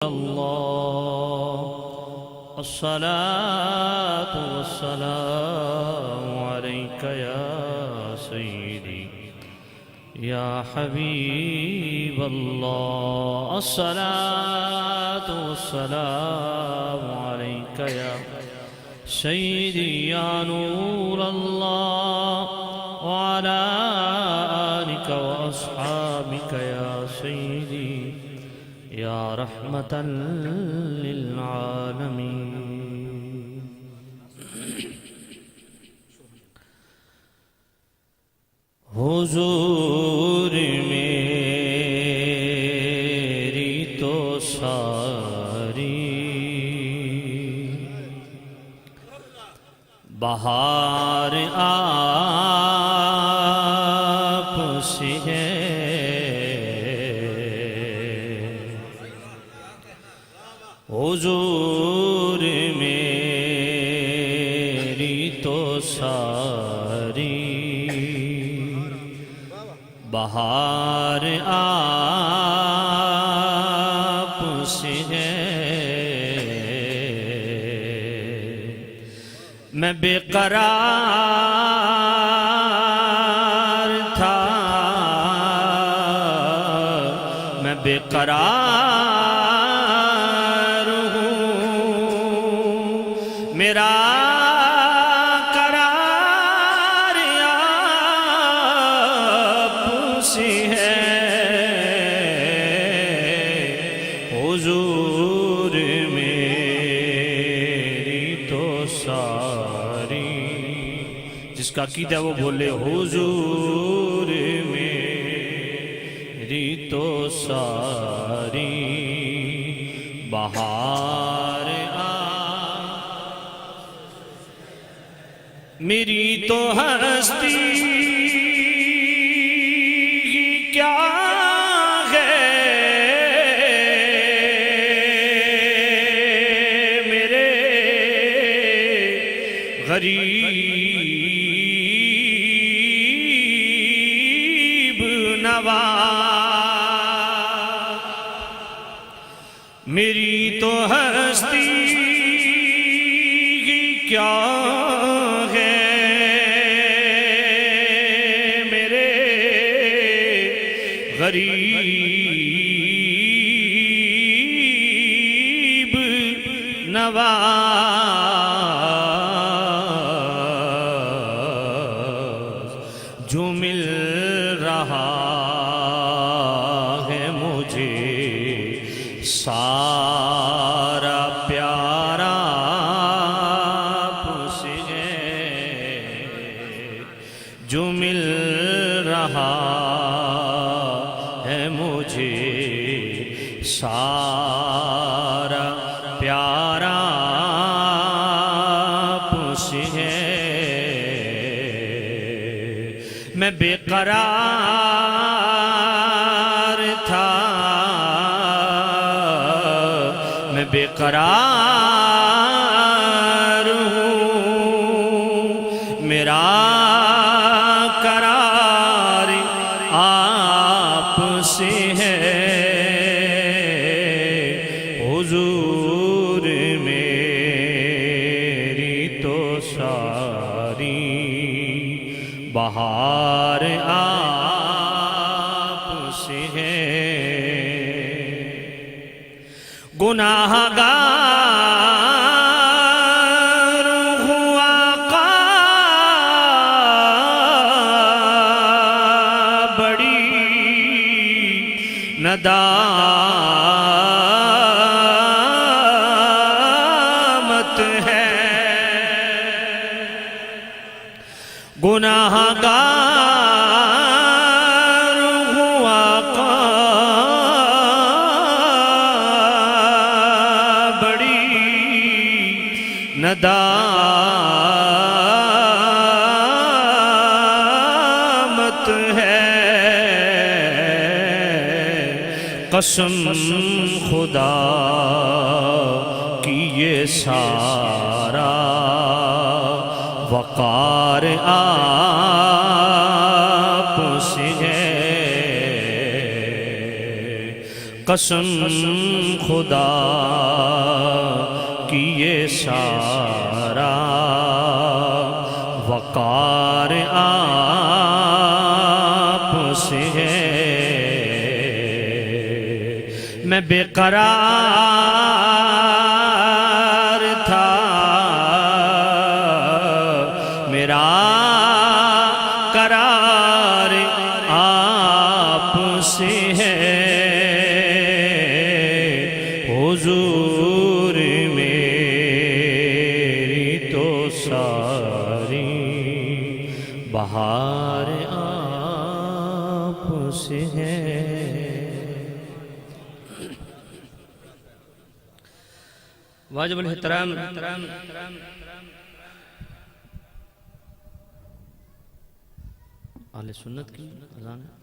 الله الصلاة والسلام عليك يا سيدي يا حبيب الله الصلاة والسلام عليك يا سيدي يا نور الله وعلى آلك وأصحابك يا سيدي يا رحمة للعالمين حضور میری تو ساری بہار آپ سے ہے حضور میری تو ساری بہار آپ سے ہے میں بے قرار تھا میں بے قرار میرا قرار آپ سے ہے حضور میری تو ساری جس کا عقیدہ ہے وہ بولے حضور میری تو ساری بہار میری تو ہستی کیا ہے میرے غریب نواز میری تو ہستی کیا غریب نواز جو مل رہا ہے مجھے سارا پیارا آپ سے ہے جو مل رہا مجھے سارا پیارا آپ سے ہے میں بے قرار تھا میں بے قرار ہوں میرا قرار آپ سے ہے حضور میری تو ساری بہار آپ سے ہے گناہ گار ہوا ندامت ہے گناہ گار ہوا بڑی ندامت ہے قسم خدا کی یہ سارا وقار آپ سے ہے قسم خدا کی یہ سارا وقار آپ سے ہے، میں بے قرار تھا، میرا قرار آپ سے ہے، حضور میری تو ساری بہار آپ سے ہے۔ واجب الاحترام اہل سنت کی اذان ہے۔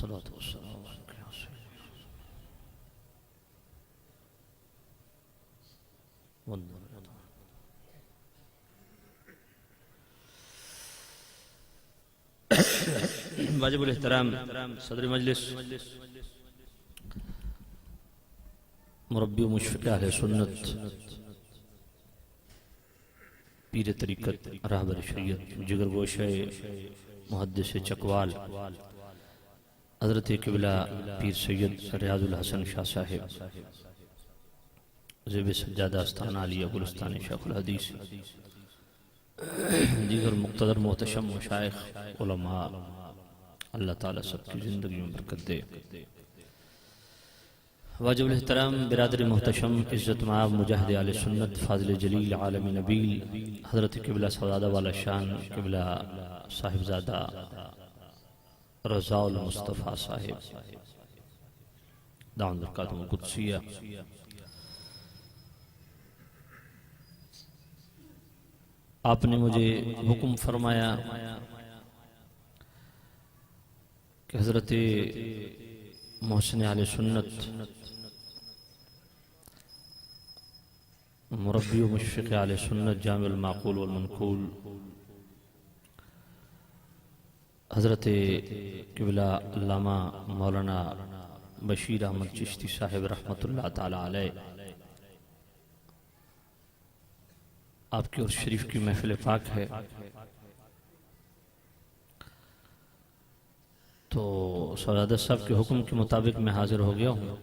صلاۃ والسلام علیک یا سیدنا واجب الاحترام صدر مجلس، مربی و مشفق اہل سنت، پیر طریقت، راہبر شریعت، جگر گوشہ محدث چکوال حضرت قبلہ پیر سید ریاض الحسن شاہ صاحب، زیب سجادہ استان عالیہ گلستان شیخ الحدیث، دیگر مقتدر محتشم مشائخ علماء، اللہ تعالیٰ سب کی زندگی میں برکت دے۔ واجب الاحترام برادر محتشم، عزت مآب مجاہد آل سنت، فاضل جلیل، عالم نبیل، حضرت قبلہ سعادہ والا شان قبلہ صاحبزادہ رضا المصطفیٰ صاحب دعوت برکاتہ القدسیہ، آپ نے مجھے حکم فرمایا کہ حضرت محسن آل سنت، مربی و مشفق آل سنت، جامع المعقول والمنقول، حضرت قبلہ علامہ مولانا بشیر احمد چشتی صاحب رحمۃ اللہ تعالی علیہ، آپ کی اور شریف کی محفل پاک ہے، تو سعادت صاحب کے حکم کے مطابق میں حاضر ہو گیا ہوں،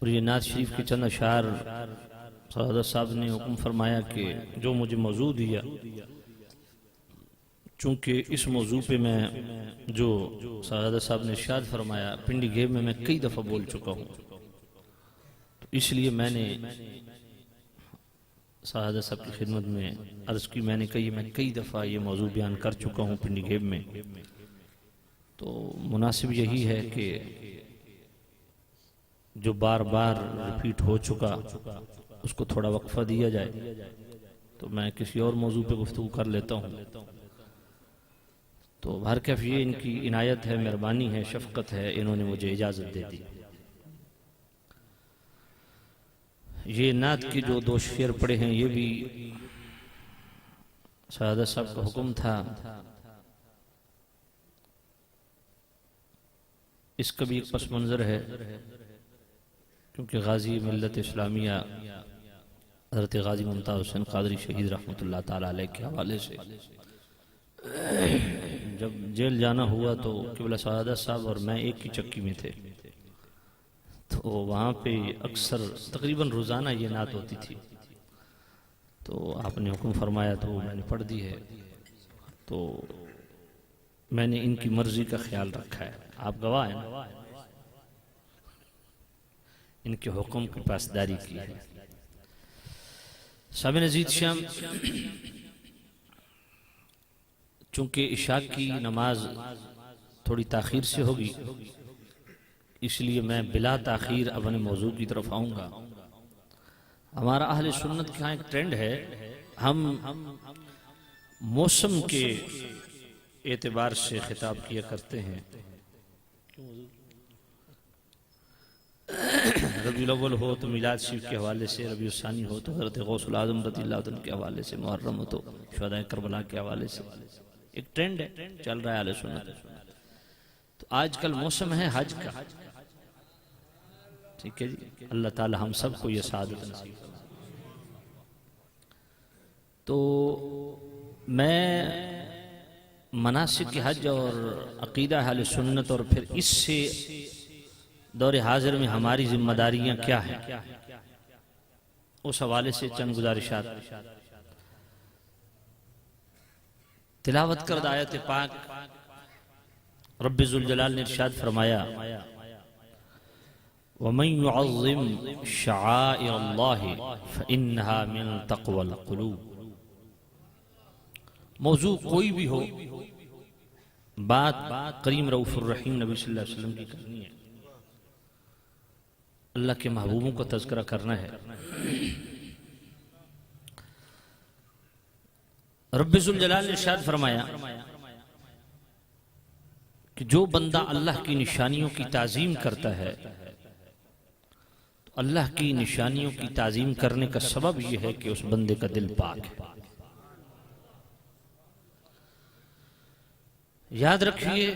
اور یہ نعت شریف کے چند اشعار سعادت صاحب نے حکم فرمایا کہ جو مجھے موضوع دیا، چونکہ اس موضوع پہ میں جو سعادت صاحب نے ارشاد فرمایا پنڈی گیب میں کئی دفعہ بول چکا ہوں، تو اس لیے میں نے سعادت صاحب کی خدمت میں عرض کی، میں نے کہی میں کئی دفعہ یہ موضوع بیان کر چکا ہوں پنڈی گیب میں، تو مناسب یہی ہے کہ جو بار بار ریپیٹ ہو چکا اس کو تھوڑا وقفہ دیا جائے، تو میں کسی اور موضوع پہ گفتگو کر لیتا ہوں۔ تو بہرکیف یہ ان کی عنایت ہے، مہربانی ہے، شفقت ہے، انہوں نے مجھے اجازت دے دی۔ یہ نعت کی جو دو شعر پڑے ہیں یہ بھی سعادت صاحب کا حکم تھا، اس کا بھی ایک پس منظر ہے، کیونکہ غازی ملت اسلامیہ حضرت غازی ممتاز حسین قادری شہید رحمۃ اللہ تعالی علیہ کے حوالے سے جب جیل جانا ہوا تو قبلہ سعادت صاحب اور میں ایک ہی چکی میں تھے، تو وہاں پہ اکثر تقریباً روزانہ یہ نعت ہوتی تھی، تو آپ نے حکم فرمایا تو میں نے پڑھ دی ہے، تو میں نے ان کی مرضی کا خیال رکھا ہے، آپ گواہ ہیں نا؟ ان کے حکم کی پاسداری کی ہے۔ سامعین عزیز شام، چونکہ عشاء کی نماز تھوڑی تاخیر سے ہوگی، اس لیے میں بلا تاخیر اپنے موضوع کی طرف آؤں گا۔ ہمارا اہل سنت کے ہاں ایک ٹرینڈ ہے، ہم موسم کے اعتبار سے خطاب کیا کرتے ہیں۔ ربیع الاول ہو تو میلاد شریف کے حوالے سے، ربیع الثانی ہو تو حضرت غوث العظم رضی اللہ عنہ کے حوالے سے، محرم ہو تو شہداء کربلا کے حوالے سے۔ ایک ٹرینڈ ہے، چل رہا ہے اہل سنت۔ تو آج کل موسم ہے حج کا، ٹھیک ہے جی، اللہ تعالی ہم سب کو یہ سعادت نصیب فرمائے۔ تو میں مناسک حج اور عقیدہ اہل سنت اور پھر اس سے دور حاضر میں ہماری ذمہ داریاں کیا ہیں، اس حوالے سے چند گزارشات۔ تلاوت کردہ آیت پاک، رب ذوالجلال نے ارشاد فرمایا وَمَن يُعَظِّمْ شَعَائِرَ اللَّهِ فَإِنَّهَا مِن تَقْوَى الْقُلُوبِ۔ موضوع کوئی بھی ہو، بات کریم رؤوف الرحیم نبی صلی اللہ علیہ وسلم کی کرنی ہے، اللہ کے محبوبوں کو تذکرہ کرنا ہے۔ رب ذوالجلال نے ارشاد فرمایا کہ جو بندہ اللہ کی نشانیوں کی تعظیم کرتا ہے، تو اللہ کی نشانیوں کی تعظیم کرنے کا سبب یہ ہے کہ اس بندے کا دل پاک ہے۔ یاد رکھیے،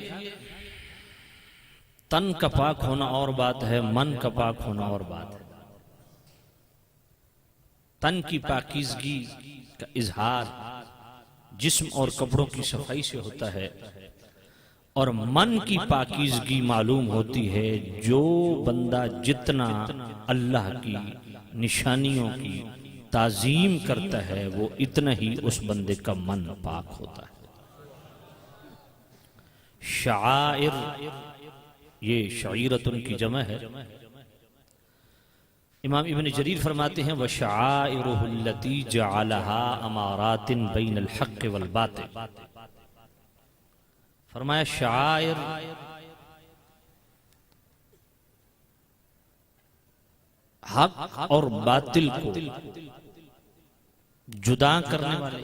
تن کا پاک ہونا اور بات ہے، من کا پاک ہونا اور بات ہے۔ تن کی پاکیزگی کا اظہار جسم اور کپڑوں کی صفائی سے ہوتا ہے، اور من کی پاکیزگی معلوم ہوتی ہے جو بندہ جتنا اللہ کی نشانیوں کی تعظیم کرتا ہے وہ اتنا ہی اس بندے کا من پاک ہوتا ہے۔ شعائر، یہ شعیرتن کی جمع ہے۔ امام ابن جریر فرماتے ہیں وَشَعَائِرُهُ الَّتِي جَعَلَهَا أَمَارَاتٍ بَيْنَ الْحَقِّ وَالْبَاطِلِ۔ فرمایا شعائر حق اور باطل کو جدا کرنے والے،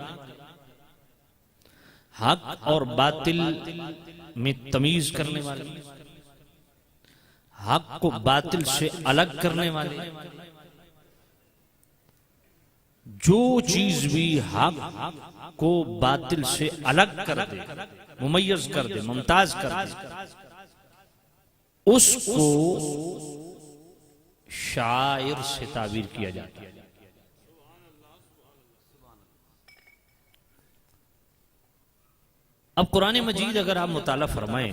حق اور باطل میں تمیز کرنے والے، حق کو باطل سے الگ کرنے والے، جو چیز بھی حق کو باطل سے الگ کر دے، ممیز کر دے، ممتاز کر دے، اس کو شاعر سے تعبیر کیا جاتا ہے۔ اب قرآن مجید اگر آپ مطالعہ فرمائیں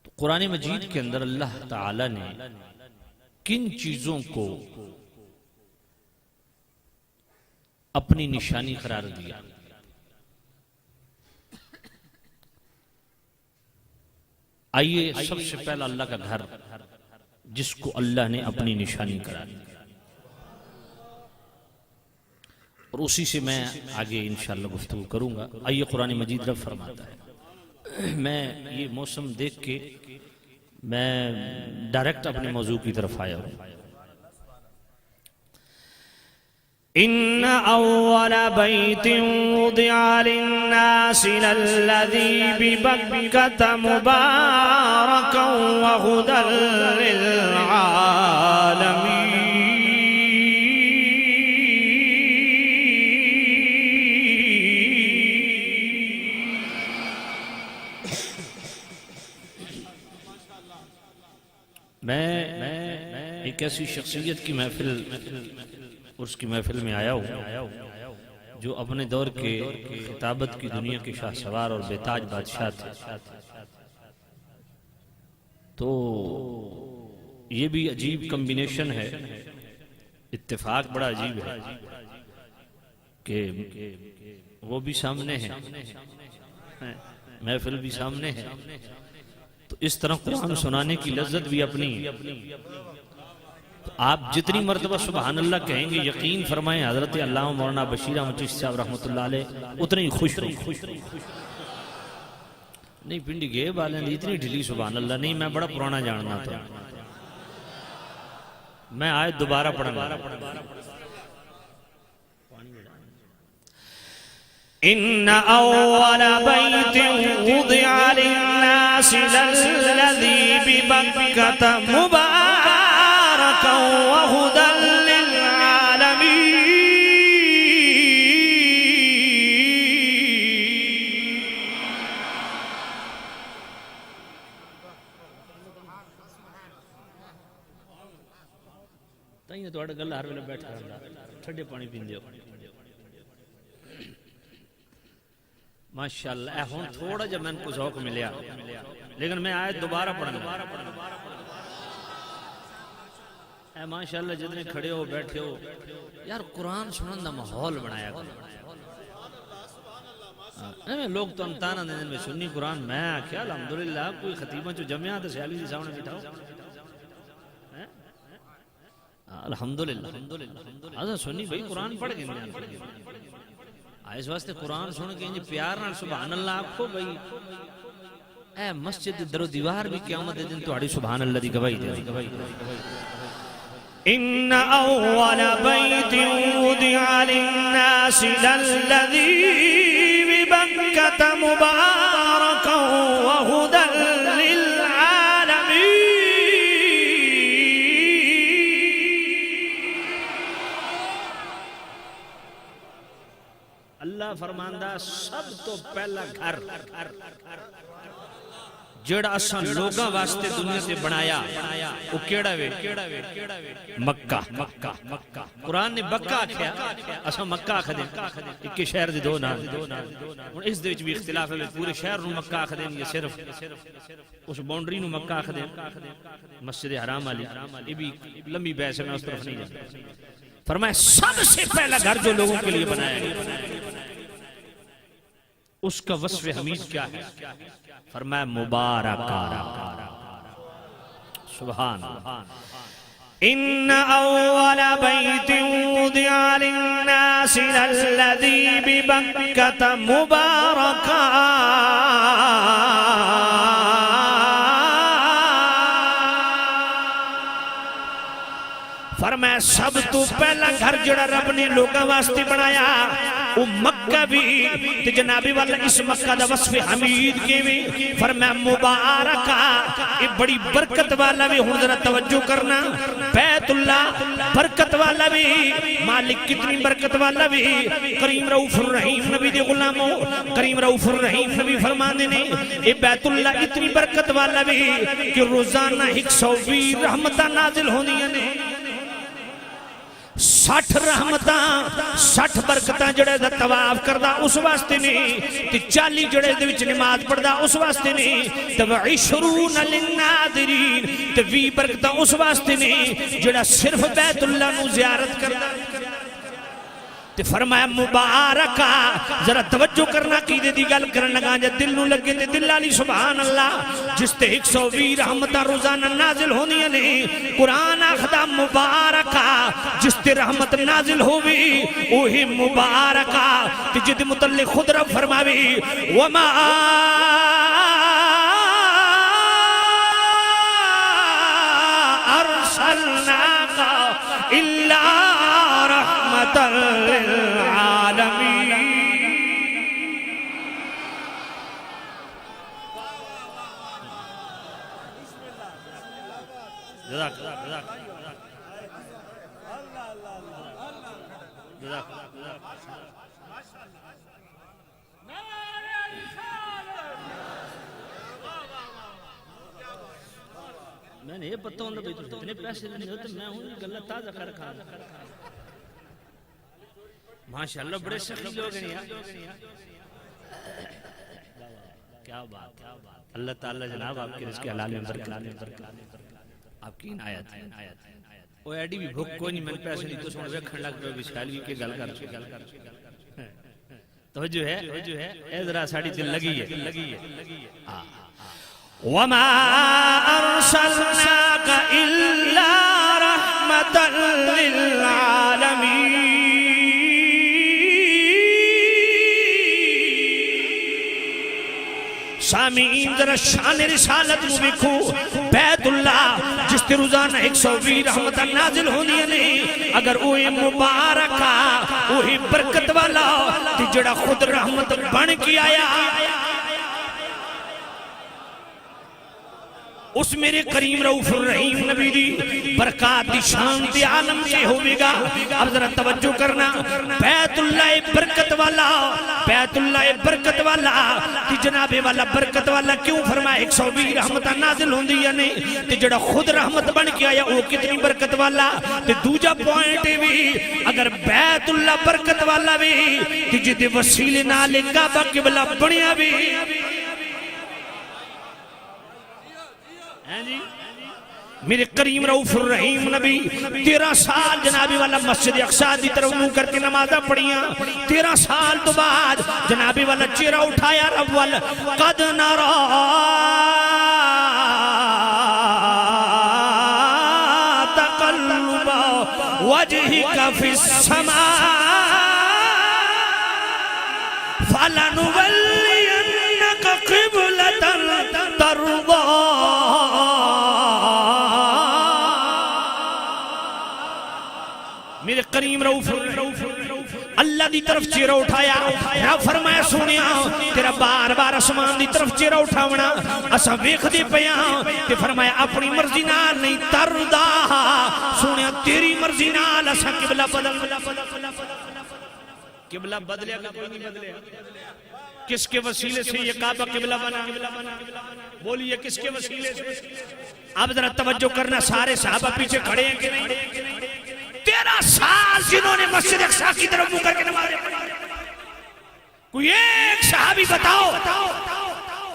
تو قرآن مجید کے اندر اللہ تعالی نے کن چیزوں کو اپنی نشانی قرار دیا؟ آئیے سب سے پہلا اللہ کا گھر، جس کو اللہ نے اپنی نشانی قرار دیا، اور اسی سے میں آگے انشاءاللہ گفتگو کروں گا۔ آئیے قرآن مجید رب فرماتا ہے، میں یہ موسم دیکھ کے میں ڈائریکٹ اپنے موضوع کی طرف آیا ہوں۔ إن أول بيت وضع للناس للذي ببكة مباركا وهدى للعالمين۔ میں ایک ایسی شخصیت کی محفل، اس کی محفل میں آیا ہوں جو اپنے دور کے خطابت کی دنیا کے شاہ سوار اور بے تاج بادشاہ تھے۔ تو یہ بھی عجیب کمبینیشن ہے، اتفاق بڑا عجیب ہے کہ وہ بھی سامنے ہیں، محفل بھی سامنے ہے، تو اس طرح قرآن سنانے کی لذت بھی اپنی تو آپ جتنی مرتبہ سبحان اللہ کہیں گے یقین فرمائیں حضرت علامہ مولانا بشیر احمد چشتی صاحب رحمۃ اللہ علیہ اتنے ہی خوش رہی نہیں پنڈی گئے والے اتنی ڈھلی سبحان اللہ نہیں میں بڑا پرانا جاننا تھا میں آیت دوبارہ پڑھنا إن أول بيت وضع للناس للذي ببكة مباركا وهدى تائیں تو اڑ گلا ہر ویلے بیٹھا رہندا ٹھڈے پانی پیندے ہو ماشاءاللہ اے ہن تھوڑا جا میں کو ذوق ملیا لیکن میں آیت دوبارہ پڑھنا اے ماشاءاللہ جتنے کھڑے ہو بیٹھے ہو یار قرآن سنن دا ماحول بنایا کرو لوگ تو امتحان دن میں سنی قرآن میں آکھیا الحمدللہ کوئی خطیبہ جو جمعہ تو سیالی دی سامنے بٹھاؤ الحمدللہ آزا سنی بھئی قرآن پڑھ گئے اس واسطے قرآن سن کے انجھے پیار نال سبحان اللہ آپ کو بھئی اے مسجد در و دیوار بھی قیامت دن تو آڑی سبحان اللہ دی گواہی دے إن أول بيت وضع للناس للذي ببكة مباركا وهدى للعالمين اللہ فرماندہ سب تو پہلا گھر جڑا اساں لوگاں واسطے دنیا سے بنایا وہ کیڑا وے مکہ قرآن نے مکہ آکھیا اساں مکہ آکھ دیں ایک شہر دے دو نام ہن اس دے وچ بھی اختلاف ہے پورے شہر نو مکہ آکھ دیں یا صرف اس باؤنڈری نو مکہ آکھ دیں مسجد حرام والی یہ بھی لمبی بحث ہے میں اس طرف نہیں جاتا فرمایا سب سے پہلا گھر جو لوگوں کے لیے بنایا گیا اس کا وصف حمید کیا ہے فرمایا مبارکہ سبحان إن أول بيت وضع للناس للذي ببكة مباركا فرمایا سب تو پہلا گھر جڑا رب نے لوگاں واسطے بنایا وہ مکہ بھی تے جنابی والا اس مکہ دا وصف حمید کے بھی فرمایا مبارکہ یہ بڑی برکت والا بھی ہوں ذرا توجہ کرنا بیت اللہ برکت والا بھی مالک کتنی برکت والا بھی کریم رؤوف الرحیم نبی دے غلاموں کریم رؤوف الرحیم نبی فرمانے نے یہ بیت اللہ اتنی برکت والا بھی کہ روزانہ 120 رحمتہ نازل ہونی نے 60 رحمتاں 60 برکتاں جڑے دا طواف کردہ اس واسطے نہیں تے 40 جڑے دے وچ نماز پڑھدا اس واسطے نہیں تے 20 للناظرین تے 20 برکتاں اس واسطے نہیں جڑا صرف بیت اللہ نو زیارت کردا تے فرمایا مبارکہ ذرا توجہ کرنا قیدے دی گل کرن لگا جے دل نو لگے تے دل والی سبحان اللہ جس تے 120 رحمتاں روزانہ نازل ہونیاں نے قرآن آخدا مبارکہ جس تے رحمت نازل ہووی وہی مبارکہ تے جد متعلق خود رب فرماوی وما ارسلناک الا رحمت للعالمین جزاک میں نے یہ پتہ ہوندہ بھی تو اتنے پیسے نہیں ہوتے میں ہوں گلہ تازہ کر کھا ماشاءاللہ بڑے سخی لوگ ہیں کیا بات اللہ تعالیٰ جناب آپ کے رزق حلال میں برکت آپ کی عنایت ہے وہ ایڈی بھی بھوک کوئی نہیں میں پیسے نہیں تو سن ویکھن لگ پہ بھی سیلوی کے گل کر توجہ ہے اے ذرا ساڑی دل لگی ہے وما ارسلناك الا رحمة للعالمين. سامعین ذرا شان رسالت نو ویکھو. بیت اللہ جس تے روزانہ 120 رحمت نازل ہوندیاں نے، اگر اوہ مبارکہ اوہی برکت والا تے جڑا خود رحمت بن کے آیا، اس میرے کریم رؤوف الرحیم نبی دی برکات دی شان دی عالم کے ہوئے گا. اب ذرا توجہ کرنا. بیت اللہ برکت والا، بیت اللہ برکت والا تی جناب والا برکت والا کیوں فرمایا 120 رحمتہ نازل ہوندی یا نہیں تے جڑا خود رحمت بن کے آیا وہ کتنی برکت والا. تے دوجا پوائنٹ بھی اگر بیت اللہ برکت والا بھی تے جدے وسیلے نال کعبہ قبلہ بنیا بھی. میرے کریم رؤوف الرحیم نبی 13 سال جنابی والا مسجد اقصی دی طرف منہ کر کے نمازہ پڑھیاں. 13 سال تو بعد جنابی والا چہرہ اٹھایا رب والا قد نرا تقلب وجهك في السماء فلنولينك قبلة ترضاها. میرے کریم رؤوف اللہ دی طرف چہرہ اٹھایا. رب فرمایا سونیا تیرا بار بار اسمان دی طرف چہرہ اٹھاونا اساں ویکھدے پیاں. تے فرمایا اپنی مرضی نال نہیں تردا سونیا تیری مرضی نال اساں قبلہ بدل. قبلہ بدلیا کہ کوئی نہیں بدلیا؟ کس کے وسیلے سے یہ کعبہ قبلہ بنا؟ بولیے کس کے وسیلے سے؟ اب ذرا توجہ کرنا. سارے صحابہ پیچھے کھڑے ہیں کہ نہیں؟ 13 سال جنہوں نے مسجد اقصی کی طرف منہ کر کے نمازیں پڑھی. کوئی ایک صحابی بتاؤ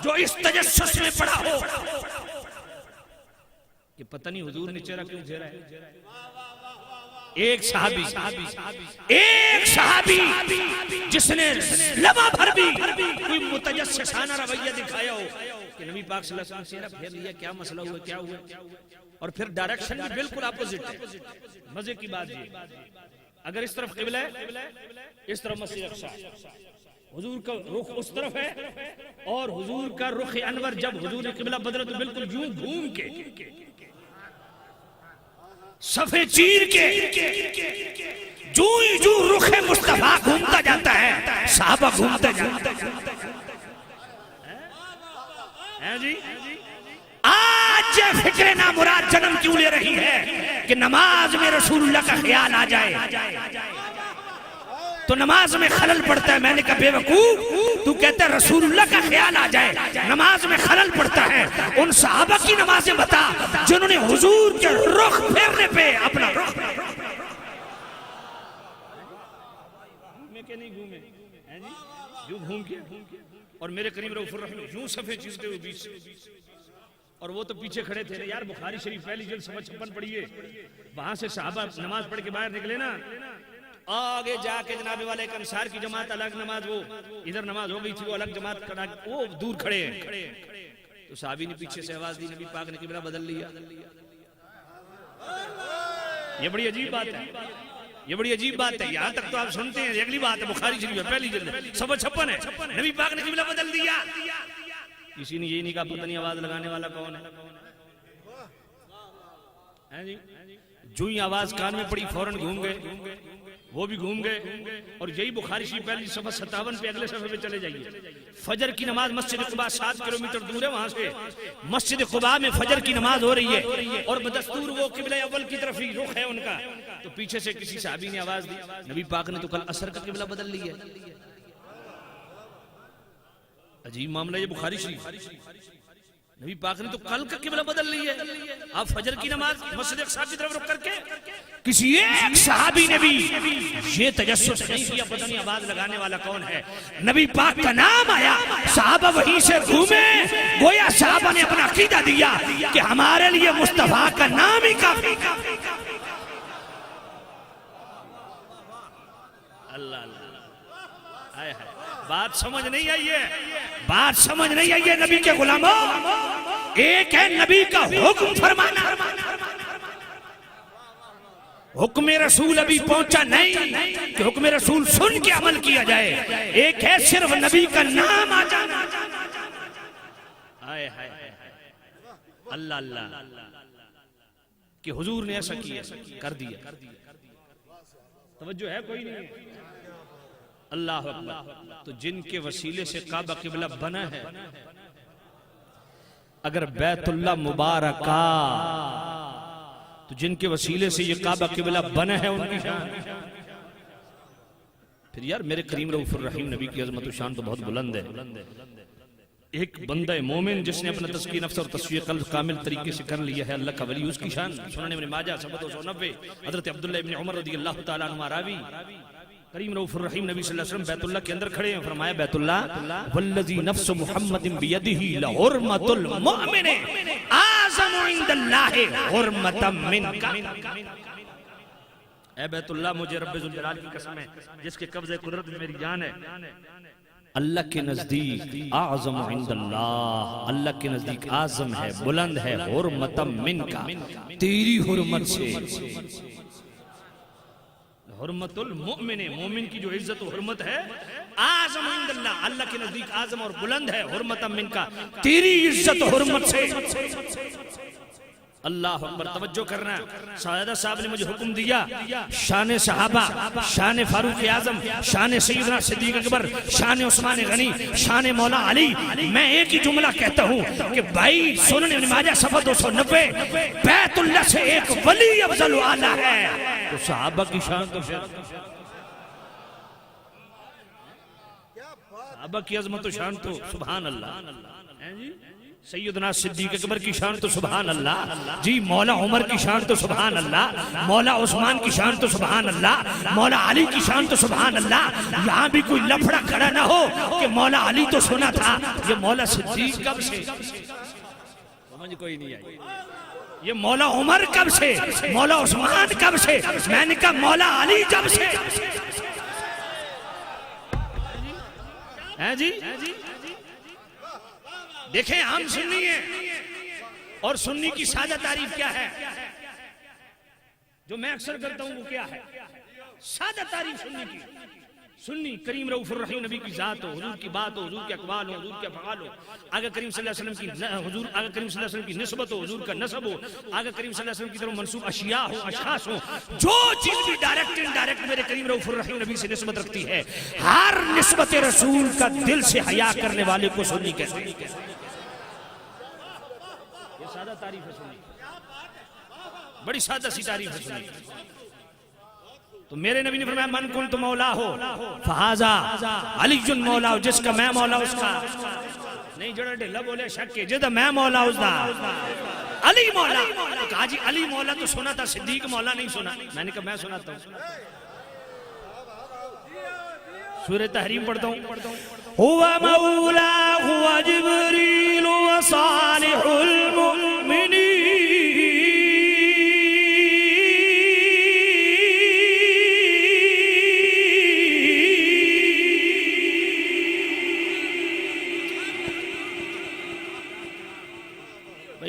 جو اس تجسس میں پڑھا ہو کہ پتہ نہیں حضور نے چہرہ کیوں پھیرا ہے. ایک صحابی جس نے لمحہ بھر بھی کوئی متجسسانہ رویہ دکھایا ہو کہ نبی پاک صلی اللہ علیہ وسلم چہرہ پھیر لیا، کیا مسئلہ ہوا، کیا ہوا؟ اور پھر ڈائریکشن بھی بالکل اپوزٹ ہے. مزے کی بات یہ اگر اس طرف قبلہ ہے اس طرف مسجد اقصی، حضور کا رخ اس طرف ہے اور حضور کا رخ انور جب حضور نے قبلہ بدلا تو بالکل یوں گھوم کے صفے چیر کے جو رخ مصطفیٰ گھومتا جاتا ہے صحابہ گھومتا جاتا ہے. جی آج یہ فکر نامراد جنم کیوں لے رہی ہے کہ نماز میں رسول اللہ کا خیال آ جائے تو نماز میں خلل پڑتا ہے. میں نے کہا بے وقوف تو کہتا ہے رسول اللہ کا خیال آ جائے نماز میں خلل پڑتا ہے. ان صحابہ کی نمازیں بتا جنہوں نے حضور کے رخ پھیرنے پہ اپنا رخ گھومے کہ نہیں گھومے یوں گھوم کے اور میرے کریم رؤوف الرحیم یوں صفحے چیزتے ہوئے بیچ سے اور وہ تو پیچھے کھڑے تھے. یار بخاری شریف پہلی جلد صفحہ 56 پڑھیے. وہاں سے صحابہ نماز پڑھ کے باہر نکلے نا آگے جا کے جناب والے ایک انصار کی جماعت الگ نماز وہ ادھر نماز ہو گئی تھی وہ الگ جماعت کھڑا وہ دور کھڑے ہیں. تو صحابی نے پیچھے سے آواز دی نبی پاک نے قبلہ بدل لیا. یہ بڑی عجیب بات ہے. یہ بڑی عجیب بات ہے. یہاں تک تو آپ سنتے ہیں. اگلی بات ہے بخاری شریف ہے پہلی جلد صفحہ 56 ہے. نبی پاک نے قبلہ بدل دیا. کسی نے یہی نہیں کہا پتہ نہیں آواز لگانے والا کون ہے جی. جو ہی آواز کان میں پڑی فوراً گھوم گئے وہ بھی گھوم گئے. اور یہی بخاری شریف پہلی صفحہ 57 پہ اگلے صفحے پہ چلے جائیے. فجر کی نماز مسجد قباء 7 کلومیٹر دور ہے وہاں سے. مسجد قباء میں فجر کی نماز ہو رہی ہے اور بدستور وہ قبلہ اول کی طرف ہی رخ ہے ان کا. تو پیچھے سے کسی صحابی نے آواز دی نبی پاک نے تو کل عصر کا قبلہ بدل لیا. عجیب معاملہ یہ بخاری شریف. نبی پاک نے تو کل کا قبلہ بدل لیا. آپ فجر کی نماز مسجد اقصی کی طرف رخ کر کے کسی ایک صحابی نے بھی یہ تجسس نہیں کیا پتہ نہیں آواز لگانے والا کون ہے. نبی پاک کا نام آیا صحابہ وہیں سے گھومے. گویا صحابہ نے اپنا عقیدہ دیا کہ ہمارے لیے مصطفیٰ کا نام ہی کافی. اللہ اللہ آئے ہے. بات سمجھ نہیں آئی ہے. بات سمجھ نہیں آئی ہے. نبی کے غلاموں ایک ہے نبی کا حکم فرمانا، حکم رسول ابھی پہنچا نہیں کہ حکم رسول سن کے عمل کیا جائے، ایک ہے صرف نبی کا نام آ جانا۔ اللہ اللہ کہ حضور نے ایسا کیا کر دیا، توجہ ہے کوئی نہیں؟ اللہ اکبر۔ تو جن کے وسیلے سے کعبہ قبلہ بنا ہے، اگر بیت اللہ مبارکہ، تو جن کے وسیلے سے یہ کعبہ قبلہ بنا ہے ان کی شان۔ پھر یار میرے کریم رؤوف الرحیم نبی کی عظمت و شان تو بہت بلند ہے۔ ایک بندہ مومن جس نے اپنا تزکیہ نفس اور تصفیہ قلب کامل طریقے سے کر لیا ہے، اللہ کا ولی، اس کی شان۔ سنن ابن ماجہ 790، حضرت عبداللہ ابن عمر رضی اللہ تعالیٰ عنہ راوی، کریم رؤوف الرحیم نبی صلی اللہ علیہ وسلم بیت اللہ کے اندر کھڑے ہیں، فرمایا بیت اللہ والذی نفس محمد بیدہ لحرمت المؤمن اعظم عند اللہ حرمتا منک۔ اے بیت اللہ مجھے رب ذوالجلال کی قسم ہے جس کے قبضہ قدرت میں میری جان ہے، اللہ کے نزدیک اعظم عند اللہ، اللہ کے نزدیک اعظم ہے، بلند ہے، حرمتا منک، تیری حرمت سے۔ حرمت المؤمن، مومن کی جو عزت و حرمت ہے، اعظم عند اللہ، اللہ کے نزدیک اعظم اور بلند ہے، حرمتا منک، تیری عزت و حرمت سے۔ اللہ اکبر، توجہ کرنا۔ سیدہ صاحب نے مجھے حکم دیا، شان صحابہ، شان فاروق اعظم، شان سیدنا صدیق اکبر، شان عثمان غنی، شان مولا علی، میں ایک ہی جملہ کہتا ہوں کہ بھائی سنن ابن ماجہ صفحہ 290، بیت اللہ سے ایک ولی افضل و اعلیٰ ہے، تو صحابہ کی شان تو صحابہ کی عظمت و شان تو سبحان اللہ، سیدنا صدیق اکبر کی شان تو سبحان اللہ، جی مولا عمر کی شان تو سبحان اللہ، مولا عثمان کی شان تو سبحان اللہ، مولا علی کی شان تو سبحان اللہ۔ یہاں بھی کوئی لفڑا کھڑا نہ ہو کہ مولا علی تو سنا تھا، یہ مولا صدیق کب سے؟ سمجھ کوئی نہیں آئی؟ یہ مولا عمر کب سے؟ مولا عثمان کب سے؟ میں نے کہا مولا علی جب سے۔ جی دیکھیں ہم سنی ہیں، اور سنی کی سادہ تعریف کیا ہے جو میں اکثر کرتا ہوں، وہ کیا ہے سادہ تعریف سنی کی؟ سنی کریم رؤوف الرحیم نبی کی ذات ہو، حضور کی بات ہو، حضور کے اقوال ہو، حضور کے افعال ہو، آقا کریم صلی اللہ علیہ وسلم کی حضور آقا کریم صلی اللہ علیہ وسلم کی نسبت ہو، حضور کا نسب ہو، آقا کریم صلی اللہ علیہ وسلم کی طرف منسوب اشیاء ہو، اشخاص ہو، جو چیز بھی ڈائریکٹ انڈائریکٹ میرے کریم رؤوف الرحیم نبی سے نسبت رکھتی ہے، ہر نسبت رسول کا دل سے حیا کرنے والے کو سنی کہتے ہیں۔ یہ سادہ تعریف ہے سنی، بڑی سادہ سی تعریف ہے سنی۔ تو میرے نبی نے فرمایا من کنت مولا ہو فہذا علی مولا ہو، جس کا میں مولا اس کا نہیں، جڑا ڈھلا بولے شک کے جدہ میں مولا اس دا علی مولا۔ کہا جی علی مولا تو سنا تھا، صدیق مولا نہیں سنا۔ میں نے کہا میں سناتا ہوں، سورہ تحریم پڑھتا ہوں، ہوا مولا ہوا جبریل و صالح المؤمنین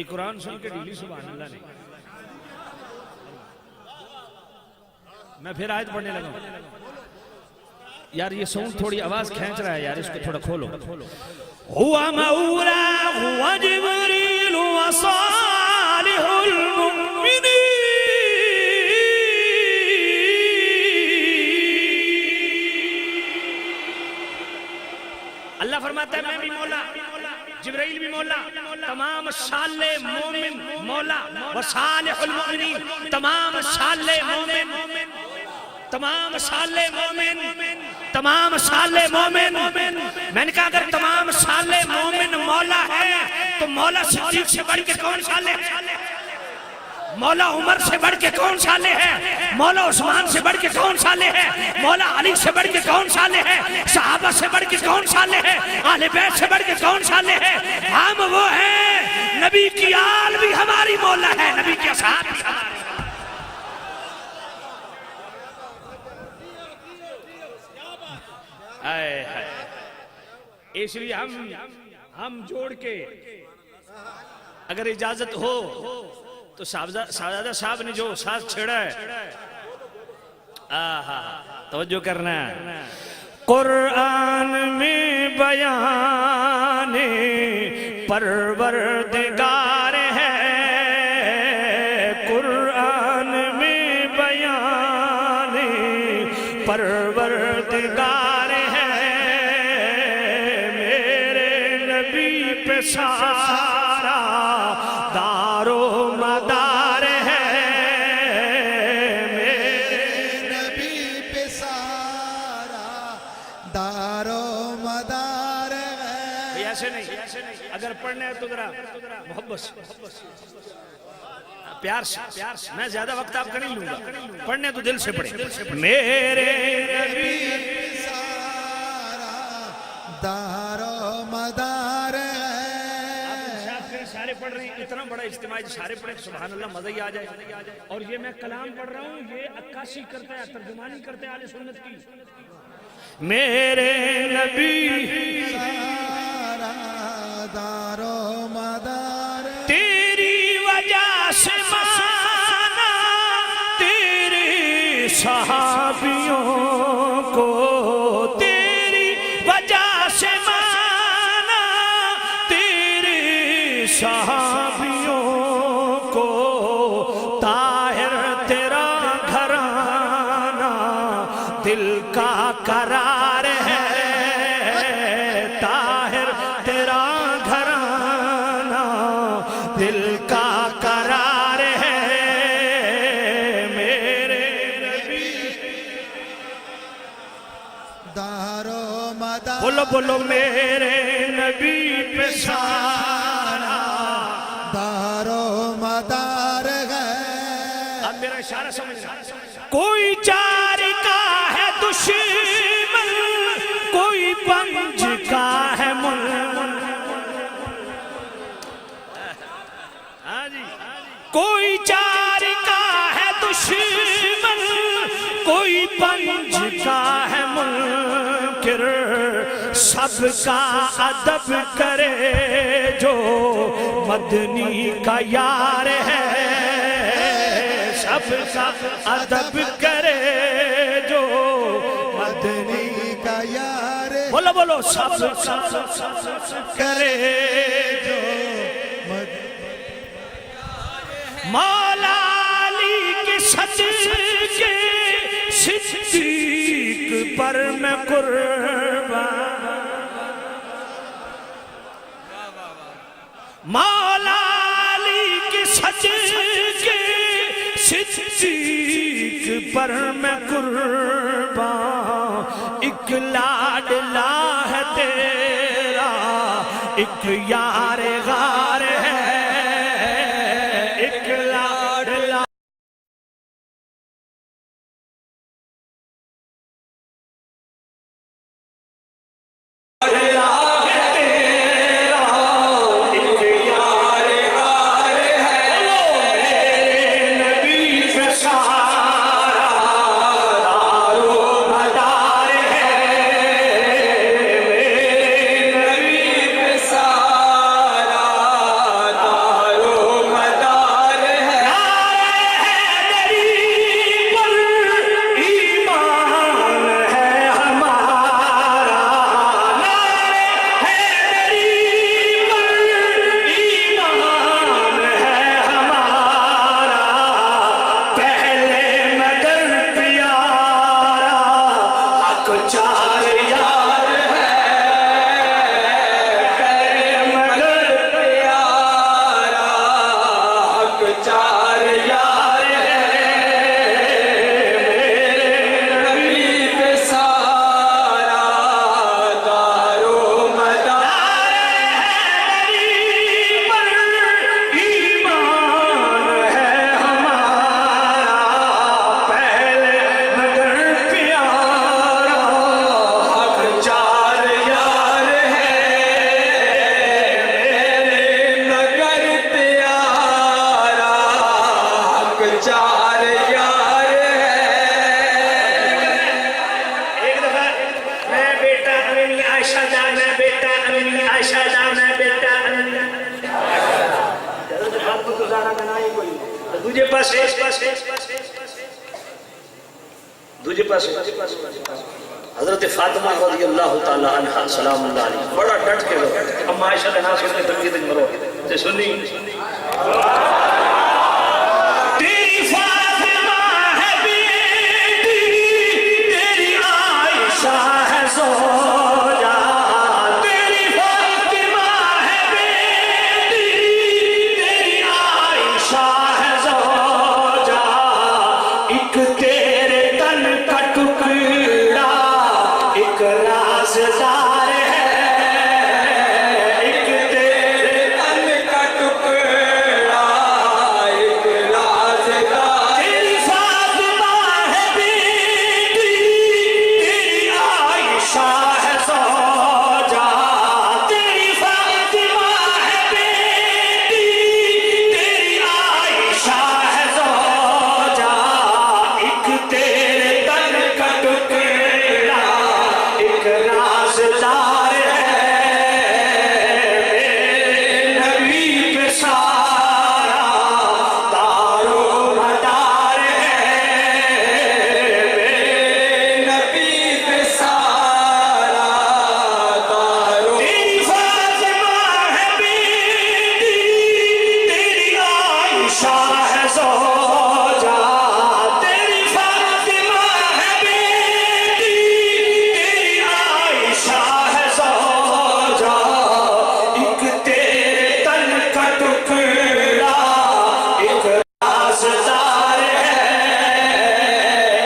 قرآن سن کے ڈیلی سبحان اللہ نہیں۔ میں پھر آیت پڑھنے لگا ہوں، یار یہ ساؤنڈ تھوڑی آواز کھینچ رہا ہے یار، اس کو تھوڑا کھولو۔ ہوا مولا ہوا جبریل و صالح المؤمنین، اللہ فرماتا ہے میں بھی مولا، جبرائیل بھی مولا، تمام صالح مومن مولا، وصالح المؤمنین تمام صالح مومن، تمام صالح مومن، تمام صالح مومن۔ میں نے کہا اگر تمام صالح مومن مولا ہے تو مولا صدیق سے بڑھ کے کون صالح ہے؟ مولا عمر سے بڑھ کے کون صالح ہے؟ مولا عثمان سے بڑھ کے کون صالح ہے؟ مولا علی سے بڑھ کے کون صالح ہے؟ صحابہ سے بڑھ کے کون صالح ہے؟ اہل بیت سے بڑھ کے کون صالح ہے؟ ہم وہ ہیں، نبی کی آل بھی ہماری مولا ہے، نبی کے اصحاب بھی ہماری۔ اس لیے ہم جوڑ کے اگر اجازت ہو تو شہزادہ صاحب نے جو ساز چھڑا ہے توجہ کرنا ہے. قرآن میں بیان پروردگار ہے، قرآن میں بیان پروردگار ہے، میرے نبی پہ سارا دار و مدار ہے، میرے نبی پہ سارا دار و مدار ہے. ایسے نہیں، اگر پڑھنا ہے تو ذرا محبت سے، پیار سے. میں زیادہ وقت آپ کا نہیں لوں گا، پڑھنے تو دل سے پڑھیں. میرے نبی سارا دار و مدار ہے. سارے پڑھ رہے ہیں، اتنا بڑا اجتماع سارے پڑھیں، سبحان اللہ، مزہ ہی آ جائے. اور یہ میں کلام پڑھ رہا ہوں، یہ عکاسی کرتا ہے، ترجمانی کرتے ہیں اہل سنت کی. میرے نبی سارا دار و مدار ہے. تیری وجہ سے مانا تیرے صحابیوں کو، تیری وجہ سے مانا تیرے صحابیوں کو، طاہر تیرا گھرانہ دل کا قرار ہے، طاہر تیرا گھرانہ دل کا قرار ہے، میرے نبی دار و مدار. بولو بولو میرے نبی پہ سارا دار و مدار ہے. اب میرا اشارہ سمجھنا. کوئی چار کا ہے دشمن، کوئی پنج کا ہے مل. کوئی چار کا ہے دشمن، کوئی پنج کا ہے منکر، سب کا ادب کرے جو مدنی کا یار ہے، سب کا ادب کرے جو مدنی کا یار ہے. بولو بولو، سب کا کرے جو مولا علی کے صدقے صدیق پر میں قربان، مولا علی کے صدقے صدیق پر میں قربان. ایک لاڈلا ہے تیرا، ایک یار غار ہے، ایک لاڈلا سارا پاسے دوجے پاسے حضرت فاطمہ رضی اللہ تعالی عنہ سلام اللہ علیہ بڑا ڈٹ کے لو اما عائشہ کے ناس میں تنگی تک مرو تے سنی تیری فاطمہ ہے بیٹی تیری عائشہ ہے زوجہ تیری فاطمہ ہے بیٹی تیری عائشہ ہے زوجہ ایک تیرے تن کا ٹکڑا ایک رازدار ہے ایک تیرے تن کا ٹکڑا ایک رازدار تیری فاطمہ ہے بیٹی تیری عائشہ ہے زوجہ تیری فاطمہ ہے بیٹی تیری عائشہ ہے زوجہ ایک تیرے تن کا ٹکڑا ایک رازدار ہے نبی پہ سارا دارو مدار ہے نبی پہ سارا دارو تیری فاطمہ ہے بیٹی تیری عائشہ ہے زوجہ تیری فاطمہ ہے بیٹی تیری عائشہ ہے زوجہ ایک تیرے تن کا ٹکڑا ایک رازدار ہے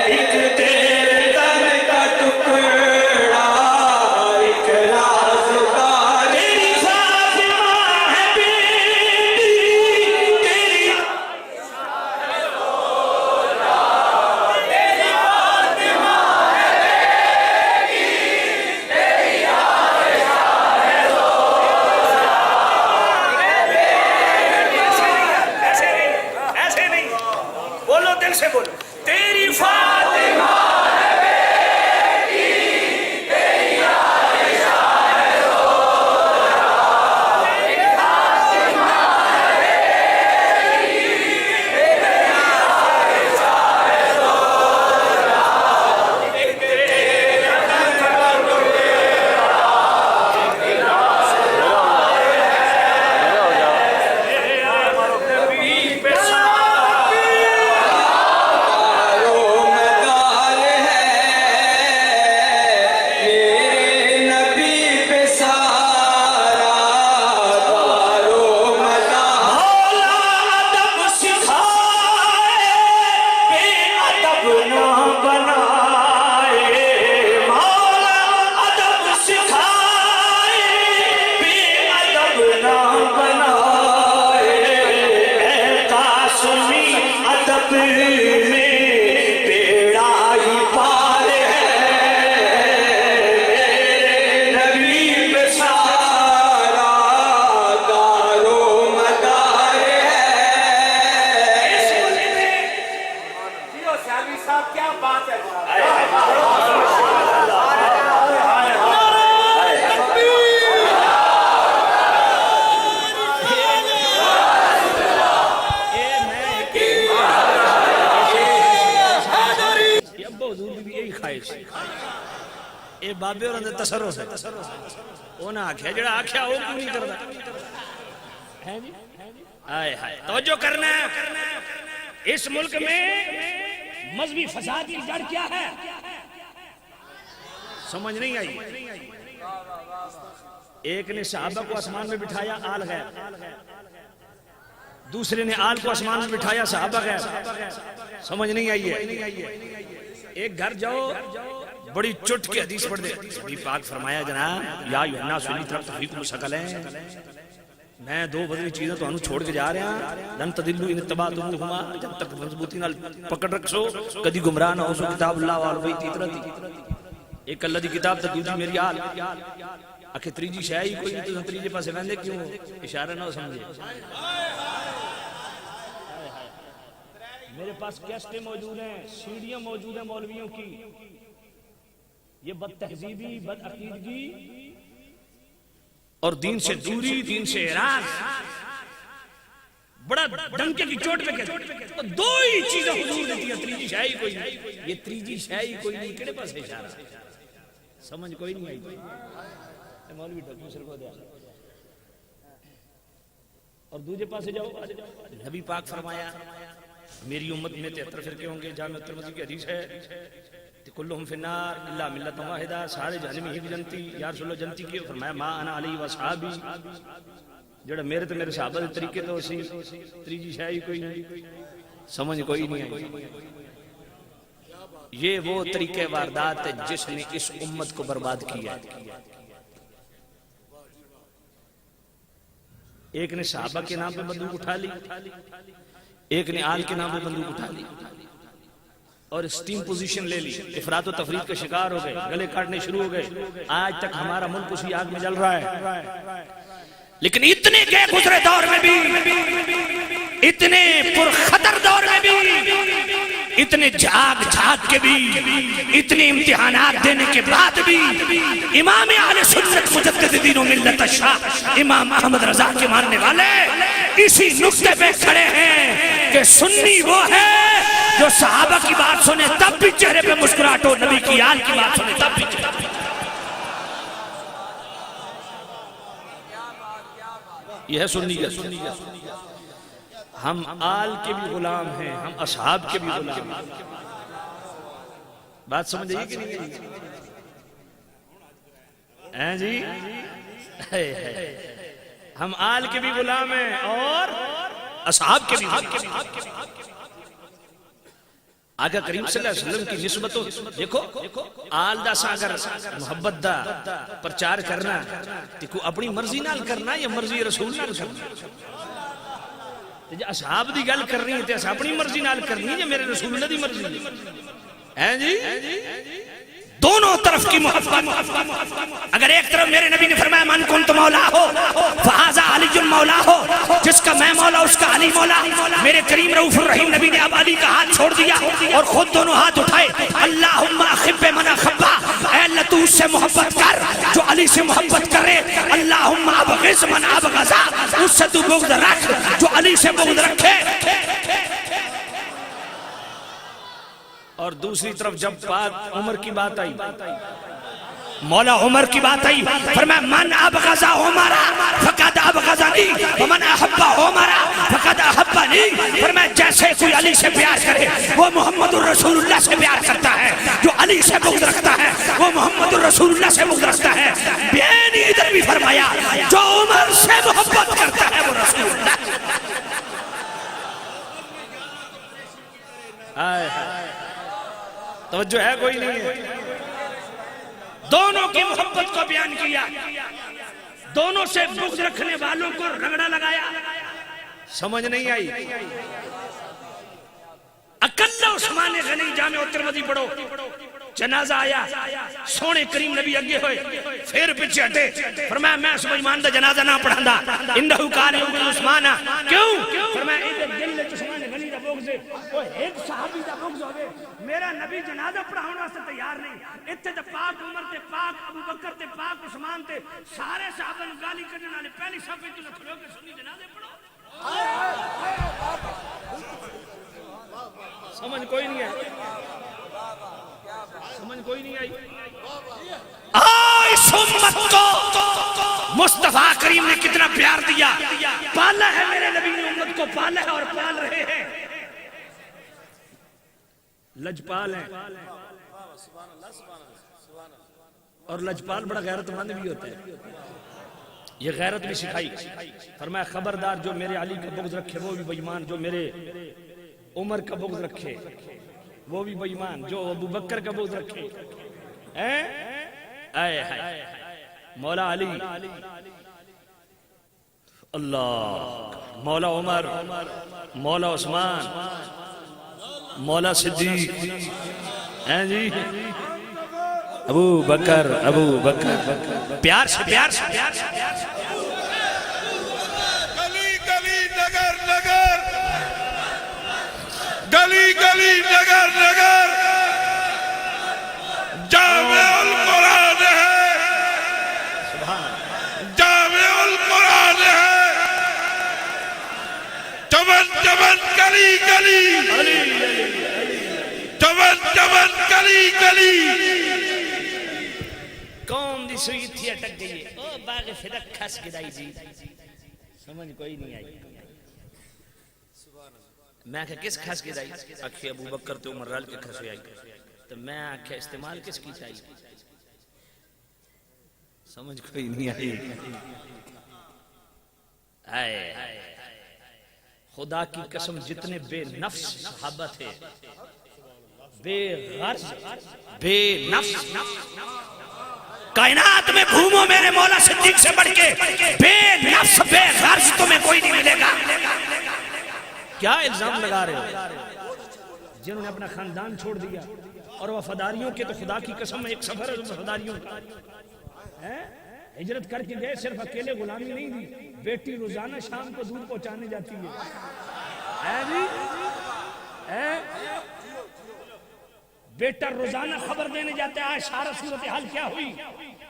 ایک تیرے تن کا ٹکڑا ایک رازدار تیری فاطمہ ہے بیٹی تیری ایسے نہیں بولو دل سے بولو تیری فاطمہ اے بابے اور اندر تصرف ہے اونا آکھیا جڑا آکھیا وہ کیوں نہیں کردا ہے جی آئے ہائے توجہ کرنا ہے اس ملک میں مذہبی فساد کی جڑ کیا ہے سمجھ نہیں آئی ایک نے صحابہ کو آسمان میں بٹھایا آل غیر دوسرے نے آل کو آسمان میں بٹھایا صحابہ غیر سمجھ نہیں آئی ہے ایک گھر جاؤ بڑی چٹ کے حدیث پڑھ دے نبی پاک فرمایا جناب یا یوحنا سنی طرف تفریق مسکل ہے میں دو بدلی چیزیں تو انہوں چھوڑ کے جا رہے ہیں لن تدلو ان اتبعتموہما جب تک مضبوطی نال پکڑ رکھو کدی گمراہ نہ ہو سو کتاب اللہ والوی تیترتی ایک اللہ دی کتاب تا دوجی میری آل آکھے تریجی شاہی کوئی تو تریجے پاسے ویندے کیوں اشارہ نہ ہو سمجھے میرے پاس کیسٹیں موجود ہیں سیڈیاں موجود ہیں مولویوں کی یہ بد تہذیبی بد عقیدگی اور دین سے دوری دین سے اعراض بڑا ڈنکے کی چوٹ پہ کہتے دو ہی چیزیں حضور دیتی ہیں تریجی شاہی کوئی نہیں. یہ تریجی شاہی کوئی نہیں کہڑے پاس اشارہ سمجھ کوئی نہیں آئی. مولوی ڈاکٹر سر کو دیا اور دوسرے پاسے جاؤ. نبی پاک فرمایا میری امت میں 73 فرقے ہوں گے. جامع ترمذی کی حدیث ہے کلہم فی النار الا ملۃ واحدہ, سارے جہنمی ہی جنتی. یا رسول اللہ جنتی کی فرمایا ما انا علی و اصحابی, جڑا میرے تے میرے صحابہ دے طریقے تو سی. تریجی شاہی کوئی نہیں, سمجھ کوئی نہیں آئی. یہ وہ طریقے واردات ہے جس نے اس امت کو برباد کیا. ایک نے صحابہ کے نام پہ بندوق اٹھا لی, ایک نے آل کے نام پہ بندوق اٹھا لی اور اسٹیم پوزیشن لے لی. افراط و تفریط کا شکار ہو گئے, گلے کاٹنے شروع ہو گئے. آج تک ہمارا ملک اسی آگ میں جل رہا ہے. لیکن اتنے کے گزرے دور میں بھی, اتنے پرخطر دور میں بھی, اتنے جھاگ جھاگ کے بھی, اتنے امتحانات دینے کے بعد بھی امام اہل سنت مجدد دین و ملت شاہ امام احمد رضا کے ماننے والے اسی نقطے پہ کھڑے ہیں کہ سنی وہ ہے جو صحابہ کی بات سنے تب بھی چہرے پہ مسکراہٹ ہو, نبی کی آل کی بات سنے تب بھی چہرے پہ. یہ ہے سنیت. ہم آل کے بھی غلام ہیں, ہم اصحاب کے بھی غلام ہیں. بات سمجھ آئی کہ نہیں ہیں جی؟ ہم آل کے بھی غلام ہیں اور اصحاب کے بھی. آقا کریم صلی اللہ علیہ وسلم کی نسبت دیکھو, آل دا سا اگر محبت دا پرچار کرنا تو اپنی مرضی نال کرنا یا مرضی رسول نال کرنا. جی اصحاب دی گل کرنی ہے تو اپنی مرضی نال کرنی یا میرے رسول اللہ دی مرضی ہے جی؟ دونوں طرف کی محبت. اگر ایک طرف میرے نبی نے فرمایا من کنت مولا ہو فہذا علی مولا ہو, جس کا میں مولا اس کا علی مولا. میرے کریم رؤوف الرحیم نبی نے اب علی کا ہاتھ چھوڑ دیا اور خود دونوں ہاتھ اٹھائے. اللہم احب من احبا, اے اللہ تو اس سے محبت کر جو علی سے محبت کرے. اللہم ابغض من ابغضا, اس سے تو بغض رکھ جو علی سے بغض رکھے. اور دوسری طرف جب پاک عمر کی بات آئی, مولا عمر کی بات آئی, فرمایا من ابغض عمر فقد ابغضنی ومن احب عمر فقد احبنی. فرمایا جیسے کوئی علی سے پیار کرے وہ محمد الرسول اللہ سے پیار کرتا ہے, جو علی سے بغض رکھتا ہے وہ محمد الرسول اللہ سے بغض رکھتا ہے. بیانی ادھر بھی فرمایا جو عمر سے محبت کرتا ہے وہ رسول اللہ. توجہ ہے کوئی نہیں ہے؟ دونوں کی محبت کو بیان کیا, دونوں سے بغض رکھنے والوں کو رگڑا لگایا. سمجھ نہیں آئی؟ اکلا عثمان غنی جامع ترمذی پڑھو, جنازہ آیا, سونے کریم نبی اگے ہوئے, پھر پیچھے ہٹے. فرمایا میں اس مسلمان دا جنازہ نہ پڑھاندا, انہو قال ابن عثمان. کیوں؟ فرمایا ادھر دل وچ عثمان غنی دا بغض ہے, او ایک صحابی دا بغض ہوے, میرا نبی جنازہ پڑھاون واسطے تیار نہیں. ایتھے تے پاک عمر تے پاک ابو بکر تے پاک عثمان تے سارے صحابہ نوں گالی کڈن والے پہلی صف وچ کھلو کے سنی جنازے پڑھو. سمجھ کوئی نہیں ہے؟ سمجھ کوئی نہیں آئی؟ اس امت کو مصطفیٰ کریم نے کتنا پیار دیا, پالا ہے میرے نبی نے امت کو, پالا ہے اور پال رہے ہیں. لجپال ہیں اور لجپال بڑا غیرت مند بھی ہوتا ہے. یہ غیرت بھی سکھائی. فرمایا خبردار جو میرے علی کا بغض رکھے وہ بھی بے ایمان, جو میرے عمر کا بغض رکھے وہ بھی بے ایمان, جو ابو بکر کا بغض رکھے. مولا علی, اللہ, مولا عمر, مولا عثمان, مولا صدیق, ہیں جی, ابو بکر, ابو بکر, پیار سے پیار سے پیار سے پیار سے. گلی گلی نگر نگر, گلی گلی نگر نگر جامع القرآن ہے, جامع القرآن ہے. گلی چمن چمن گلی گلی قوم دی سوئی تھی اٹک گئی ہے او باغ فدق کھس گدائی جی سمجھ کوئی نہیں آئی میں کہ کس کھس گدائی آکھے ابو بکر تو عمر رل کے کھس آئی تو میں آکھے استعمال کس کی چاہیے سمجھ کوئی نہیں آئی آئے خدا کی قسم جتنے بے نفس صحابہ تھے بے غرض بے نفس کائنات میں گھومو میرے مولا صدیق سے بڑھ کے بے نفس بے غرض تمہیں کوئی نہیں ملے گا کیا الزام لگا رہے ہو جنہوں نے اپنا خاندان چھوڑ دیا اور وفاداریوں کے تو خدا کی قسم ایک سفر ہے وفاداریوں کا ہجرت کر کے گئے صرف اکیلے غلامی نہیں دی بیٹی روزانہ شام کو دودھ پہنچانے جاتی ہے بیٹا روزانہ خبر دینے جاتا ہے آج سارا صورتحال کیا ہوئی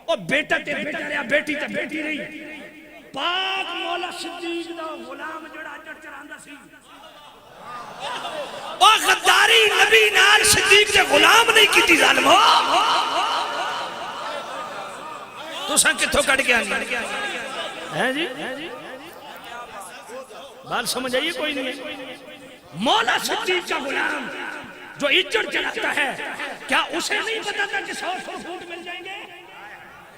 اور بیٹا تے بیٹا رہا بیٹی تے بیٹی رہی پاک مولا صدیق دا غلام جڑا چڑھ چڑھاندا سی او غداری نبی نال صدیق دے غلام نہیں کیتی ظالمو تو سن کتھوں کٹ کے آنی ہے جی بات سمجھ آئیے کوئی نہیں مولا صدیق کا غلام جو اجڑ چلاتا ہے کیا اسے نہیں پتا تھا کہ 100 فوٹ مل جائیں گے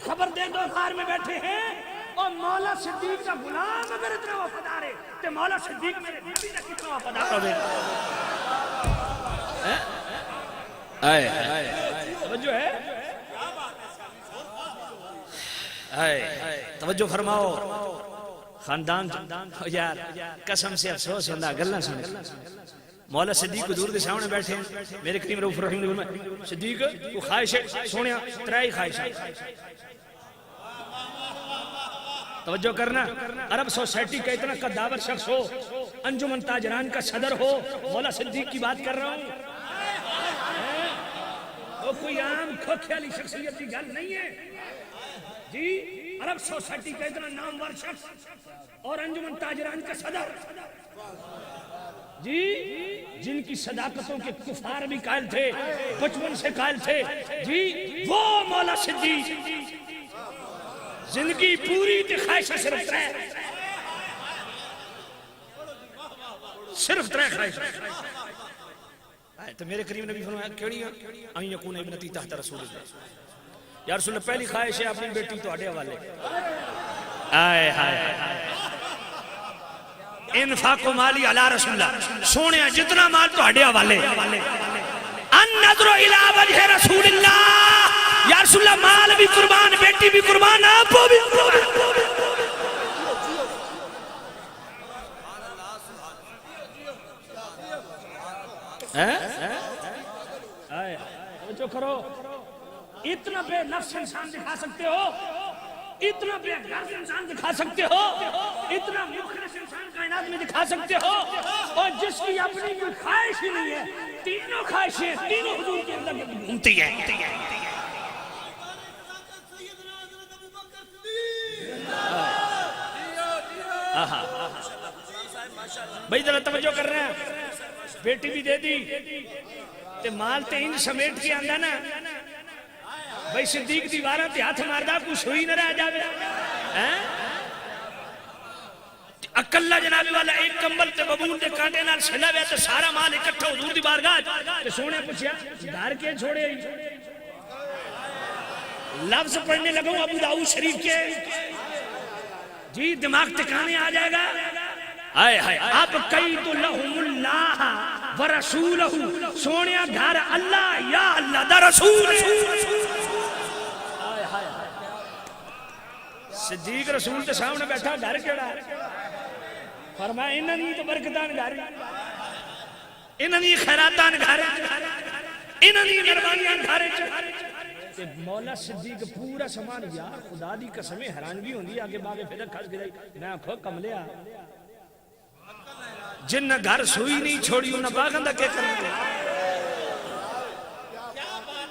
خبر دے دو خار میں بیٹھے ہیں اور مولا صدیق کا غلام اگر اتنا وفادار ہے تو مولا صدیق میرے بیٹی کا کتنا وفادار ہوگے توجہ ہے توجہ فرماؤ خاندان یار قسم سے افسوس ہوندہ گلنا سن مولا صدیق حضور دے سامنے بیٹھے ہیں میرے کریم رؤوف رحیم نے فرمایا صدیق تو خواہش ہے سونیا ترائی خواہش ہے توجہ کرنا عرب سوسائٹی کا اتنا قداور شخص ہو انجمن تاجران کا صدر ہو مولا صدیق کی بات کر رہا ہوں وہ کوئی عام کھوکھیالی شخصیت کی گل نہیں ہے جی عرب سوسائٹی کا اتنا نامور شخص اور انجمن تاجران کا صدر جی جن کی صداقتوں کے کفار بھی قائل تھے بچپن سے قائل تھے جی وہ مولا صدیق زندگی پوری تے خواہشہ صرف ترے خواہشہ تو میرے کریم نبی فرمایا کیڑی ان یکون ابنتی تحت رسول اللہ یا رسول اللہ پہلی خواہش ہے اپنی بیٹی تو اڈے والے آئے ہائے انفاق و مالی علی رسول اللہ سونے جتنا مال تو اڈے والے ان نظر الى وجہ رسول اللہ یا رسول اللہ مال بھی قربان بیٹی بھی قربان آپ بھی قربان جو کرو اتنا بے نفس انسان دکھا سکتے ہو اتنا بے غرض انسان دکھا سکتے ہو اتنا مخلص انسان کائنات میں دکھا سکتے ہو اور جس کی اپنی کوئی خواہش ہی نہیں ہے تینوں خواہشیں تینوں حضور کے اندر گھومتی ہیں بھائی ذرا توجہ کر رہے ہیں بیٹی بھی دے دی تے مال تے ان سمیٹ کے آندہ نا بھائی صدیق دیوارہ تے ہاتھ ماردہ کچھ ہوئی نہ رہ جاوے اکلہ جنابی والا ایک کمبل تے ببون تے کانٹے نال سلا وے تے سارا مال اکٹھا حضور دی بارگاہ تے سونے پوچھیا دار کے چھوڑے لفظ پڑھنے لگوں ابو داؤد شریف کے جی دماغ ٹکانے آ جائے گا آئے ہائے اب قید لہم اللہ ورسولہ سونیا گھر اللہ یا اللہ دا رسول صدیق رسول کے سامنے بیٹھا گھر کیڑا فرمایا انہاں دی تو برکتان گھر انہاں دی خیراتان گھر انہاں دی مہربانیاں گھر تے مولا صدیق پورا سامان یار خدا دی قسمیں حیرانگی ہوندی آگے باگے پھر کھس گئی میں آنکھوں کملیا جن نہ گھر سوئی نہیں چھوڑی انہاں باغاں دا کیا کرنا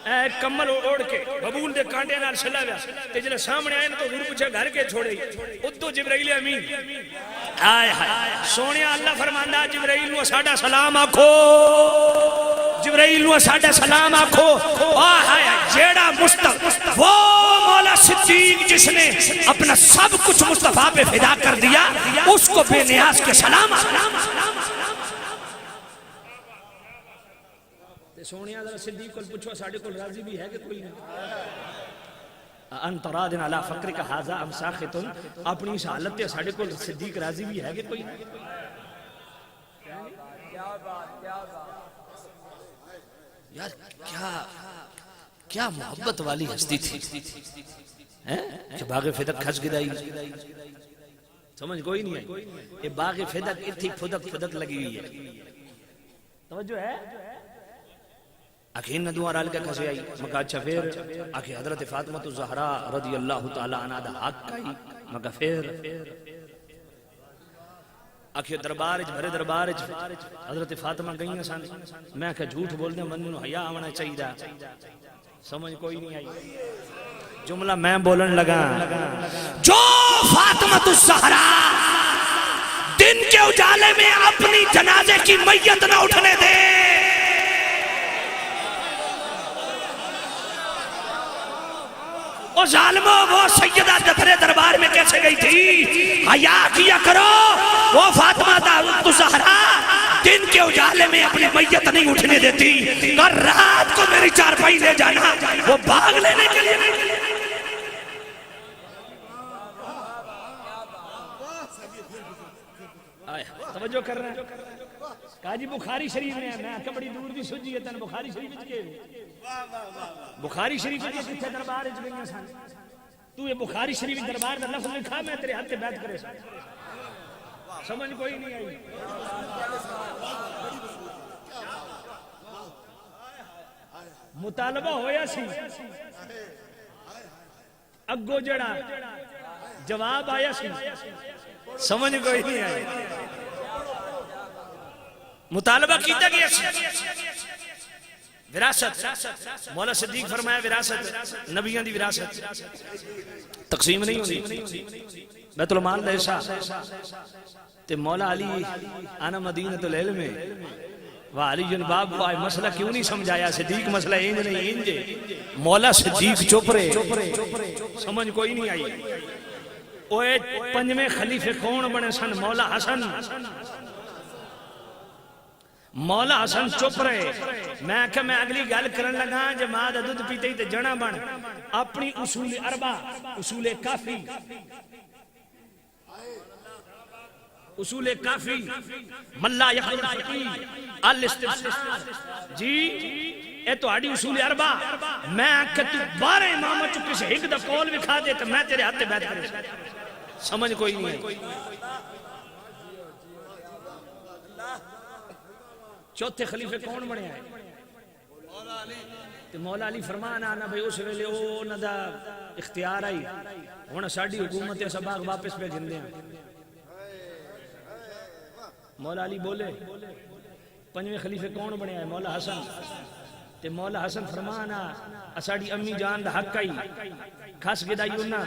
اے کمل اوڑ کے ببول دے کانٹے نال چھلا گیا تے جلے سامنے آئے نا تو حضور پوچھا گھر کے چھوڑے ادو جبرائیل امین آئے ہائے سونیا اللہ فرماندا جبرائیل نو ساڈا سلام آکھو جبرائیل نو ساڈا سلام آکھو آہائے جیڑا مصطفیٰ وہ مولا صدیق جس نے اپنا سب کچھ مصطفیٰ پہ فدا کر دیا اس کو بے نیاز کے سلام سونیا ذرا صدیق کو پوچھو ساڈے کو راضی بھی ہے کہ کوئی نہیں انت راضٍ علی فقرک ھذا ام ساخط اپنی اس حالت تے ساڈے کو صدیق راضی بھی ہے کہ کوئی نہیں یار کیا محبت والی ہستی تھی کہ باغ فدق کھس گدائی سمجھ کوئی نہیں آئی یہ باغ فدق اتھی فدق لگی ہوئی ہے توجہ ہے اکھین ندوار آل کے کھسے آئی مکہ اچھا پھر آکھے حضرت فاطمہ الزہرا رضی اللہ تعالی عنہ دا حق کائی مکہ پھر آکھے دربارج بھرے دربارج حضرت فاطمہ گئیں سن میں کہ جھوٹ بول دیں منو حیا آونا چاہیے دا سمجھ کوئی نہیں آئی جملہ میں بولن لگا جو فاطمہ الزہرا دن کے اجالے میں اپنی جنازے کی میت نہ اٹھنے دے او ظالموں وہ سیدہ دفرے دربار میں کیسے گئی تھی حیا کیا کرو وہ فاطمہ الزہرا دن کے اجالے میں اپنی میت نہیں اٹھنے دیتی کر رات کو میری چارپائی لے جانا وہ باغ لینے کے لیے توجہ کر رہے ہیں کہا جی بخاری شریف میں میں آکھا بڑی دور دی سجی ہے تن بخاری شریف کے بخاری شریف کے کتھے دربار اچ گئیاں سن تو یہ بخاری شریف دربار دا لفظ لکھا میں تیرے ہاتھ بیعت کرے سن سمجھ کوئی نہیں آئی مطالبہ ہویا سی اگو جڑا جواب آیا سی سمجھ کوئی نہیں آئی مطالبہ کیتا گیا وراثت مولا صدیق فرمایا وراثت نبیان دی وراثت تقسیم نہیں ہوتی بیت المال ایسا تے مولا علی آنا مدینۃ العلم وعلی جنباب کو آئے مسئلہ کیوں نہیں سمجھایا صدیق مسئلہ اینج نہیں اینج مولا صدیق چپ رہے سمجھ کوئی نہیں آئی اوے پنجویں خلیفے کون بنے سن مولا حسن مولا حسن چپ رہے میں کہ میں اگلی گل کرن لگا جماعت دودھ پیتے ہی تے جنا بن اپنی اصول اربع اصول کافی اصول کافی ملا یخبر فقی الاستفسار جی اے تو آڑی اصول اربع میں کہ تو 12 امام چکے سے ایک دا قول بکھا دے تو میں تیرے ہاتھ بیعت کرے سمجھ کوئی نہیں ہے چوتھے خلیفے کون بنے آئے مولا علی فرمان آنا بھئی اس ویلے او ندا اختیار آئی ہونا ساڑھی حکومت ایسا باغ واپس پہ گھن دیں مولا علی بولے پنجویں خلیفے کون بنے آئے مولا حسن تے مولا حسن فرمان آ ساڑھی امی جان دا حق آئی کھاس گدائی انہا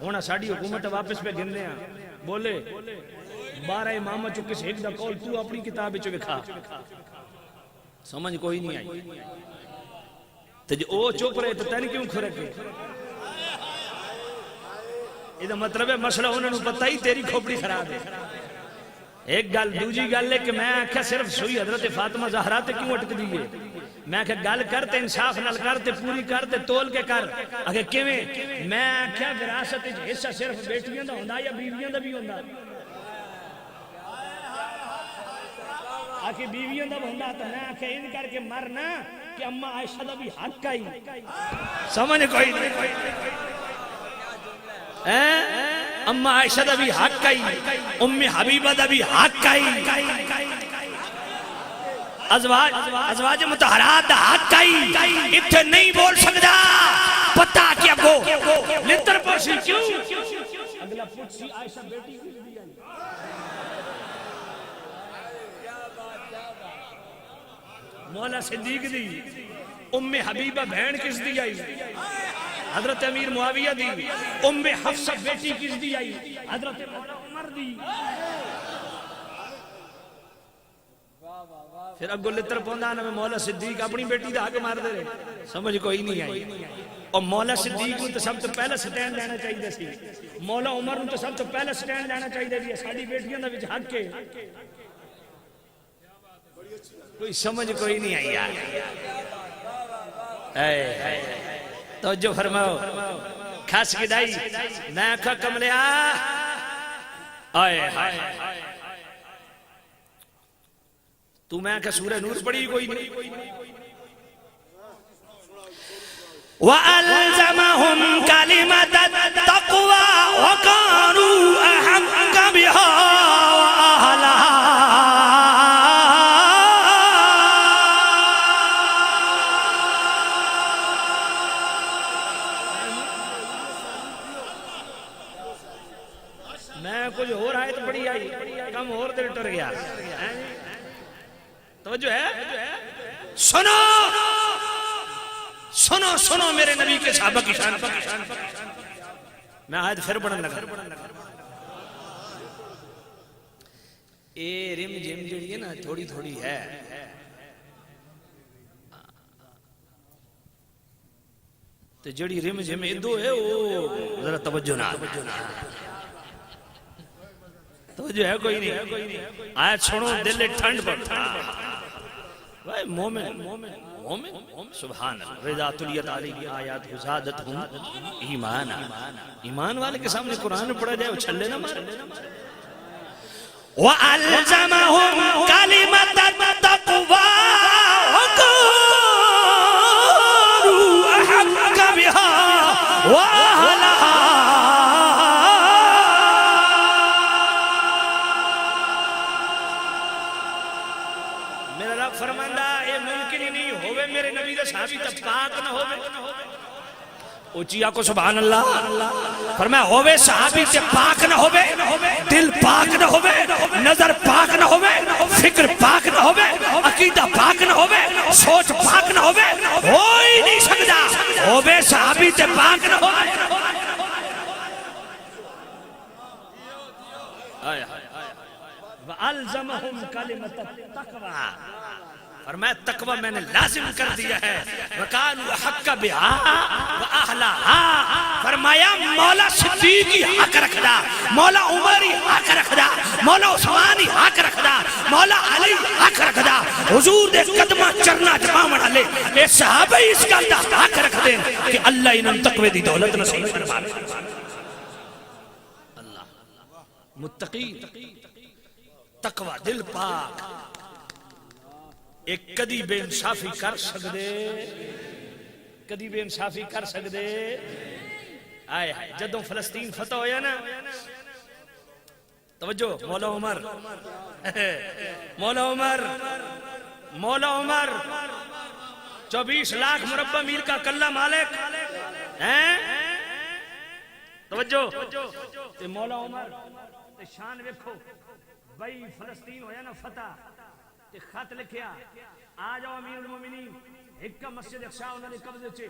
ہونا ساڑھی حکومت واپس پہ گھن دیں بولے 12 امام چکے سے ایک دا قول تو اپنی کتاب چکے کھا سمجھ کوئی نہیں آئی تو جو او چوپ رہے تو تین کیوں کھرے کے یہ مطلب ہے مسئلہ انہوں نے پتہ ہی تیری کھوپڑی خراب ہے ایک گل دوجی گل ہے کہ میں آکھا صرف سوئی حضرت فاطمہ زہرا تے کیوں اٹک دیئے میں آکھا گل کرتے انصاف نل کرتے پوری کرتے تول کے کر اگر کیویں میں آکھا وراثت حصہ صرف بیٹیاں دا ہوندا یا بیویاں دا بھی ہوندا آکھے بیویاں دا ہوندا تو میں آکھا ان کر کے مرنا کہ اماں عائشہ دا بھی حق آئی سمجھ کوئی نہیں اماں عائشہ دا بھی حق آئی ام حبیبہ دا بھی حق آئی ازواج مطہرات دا حق آئی اتھے نہیں بول سکتا پتہ کیا گو لتر پوشی کیوں اگلا پوچھی عائشہ بیٹی کی بھی آئی مولا صدیق دی ام حبیبہ بہن کس دی آئی حضرت امیر معاویہ دی ام حفصہ بیٹی کس دی آئی حضرت مولا عمر دی پھر اگو لتر پوندا نا میں مولا صدیق اپنی بیٹی دا حق مار دے رہے سمجھ کوئی نہیں آئی اور مولا صدیق کو تو سب تو پہلا سٹینڈ لینا چاہیے سی مولا عمر کو تو سب تو پہلا سٹینڈ لینا چاہیے سی ساری بیٹیاں دا وچ حق کے کوئی سمجھ کوئی نہیں آئی یار توجہ فرماؤ کھاس کی دائی میں آنکھا کملیا آئے ہائے تو میں آنکھا سورہ نور پڑھی کوئی نہیں وَأَلْزَمَهُمْ كَلِمَةَ التَّقْوَى وَكَانُوا أَحَقَّ بِهَا وَأَهْلَهَا میں کچھ اور آیت پڑھی آئی کم اور دل ٹر گیا توجہ ہے سنو سنو سنو میرے نبی کے صحابہ کی شان پر میں آیت پھر پڑھنے لگا اے رم جم جڑی ہے نا تھوڑی تھوڑی ہے تو جڑی رم جم ادو ہے وہ ذرا توجہ نہ توجہ ہے کوئی نہیں آیت سنو دل ٹھنڈ پڑتا مومن سبحان اللہ رضا تلیت علیہ آیات زادتہم ایمانا ایمان والے کے سامنے قرآن پڑھا جائے وہ چھلے نہ مارے وَأَلْزَمَهُمْ كَلِمَةَ التَّقْوَى وَكَانُوا أَحَقَّ بِهَا وَأَهْلَهَا فرماندہ یہ ممکن ہی نہیں ہوئے میرے نبی دے صحابی تب پاک نہ ہوئے اوچیا کو سبحان اللہ فرمایا ہوئے صحابی تے پاک نہ ہوئے دل پاک نہ ہوئے نظر پاک نہ ہوئے فکر پاک نہ ہوئے عقیدہ پاک نہ ہوئے سوچ پاک نہ ہوئے ہوئی نہیں سکتا ہوئے صحابی تے پاک نہ ہوئے وَأَلْزَمَهُمْ كَلِمَةَ التَّقْوَى فرمایا تقوی میں نے لازم کر دیا ہے وَكَانُوا أَحَقَّ بِهَا وَأَهْلَهَا فرمایا مولا صدیقی حق رکھدا مولا عمری حق رکھدا مولا عثمانی حق رکھدا مولا علی حق رکھدا حضور دے قدمہ چرنا جمامن علی اے صحابہ اس کا حق رکھ دیں کہ اللہ انہوں تقوی دی دولت نصیب فرما اللہ متقی تقوی دل پاک ایک کدی بے انصافی کر سکدے کدی بے انصافی کر سکدے آئے جدوں فلسطین فتح ہویا نا توجہ مولا عمر مولا عمر مولا عمر 24 لاکھ مربع میل کا کلہ مالک توجہ مولا عمر شان ویکھو بھائی فلسطین ہویا نا فتح تے خط لکھیا آ جاؤ امیر المومنین ایک کا مسجد اقصا انہوں نے قبضے چھے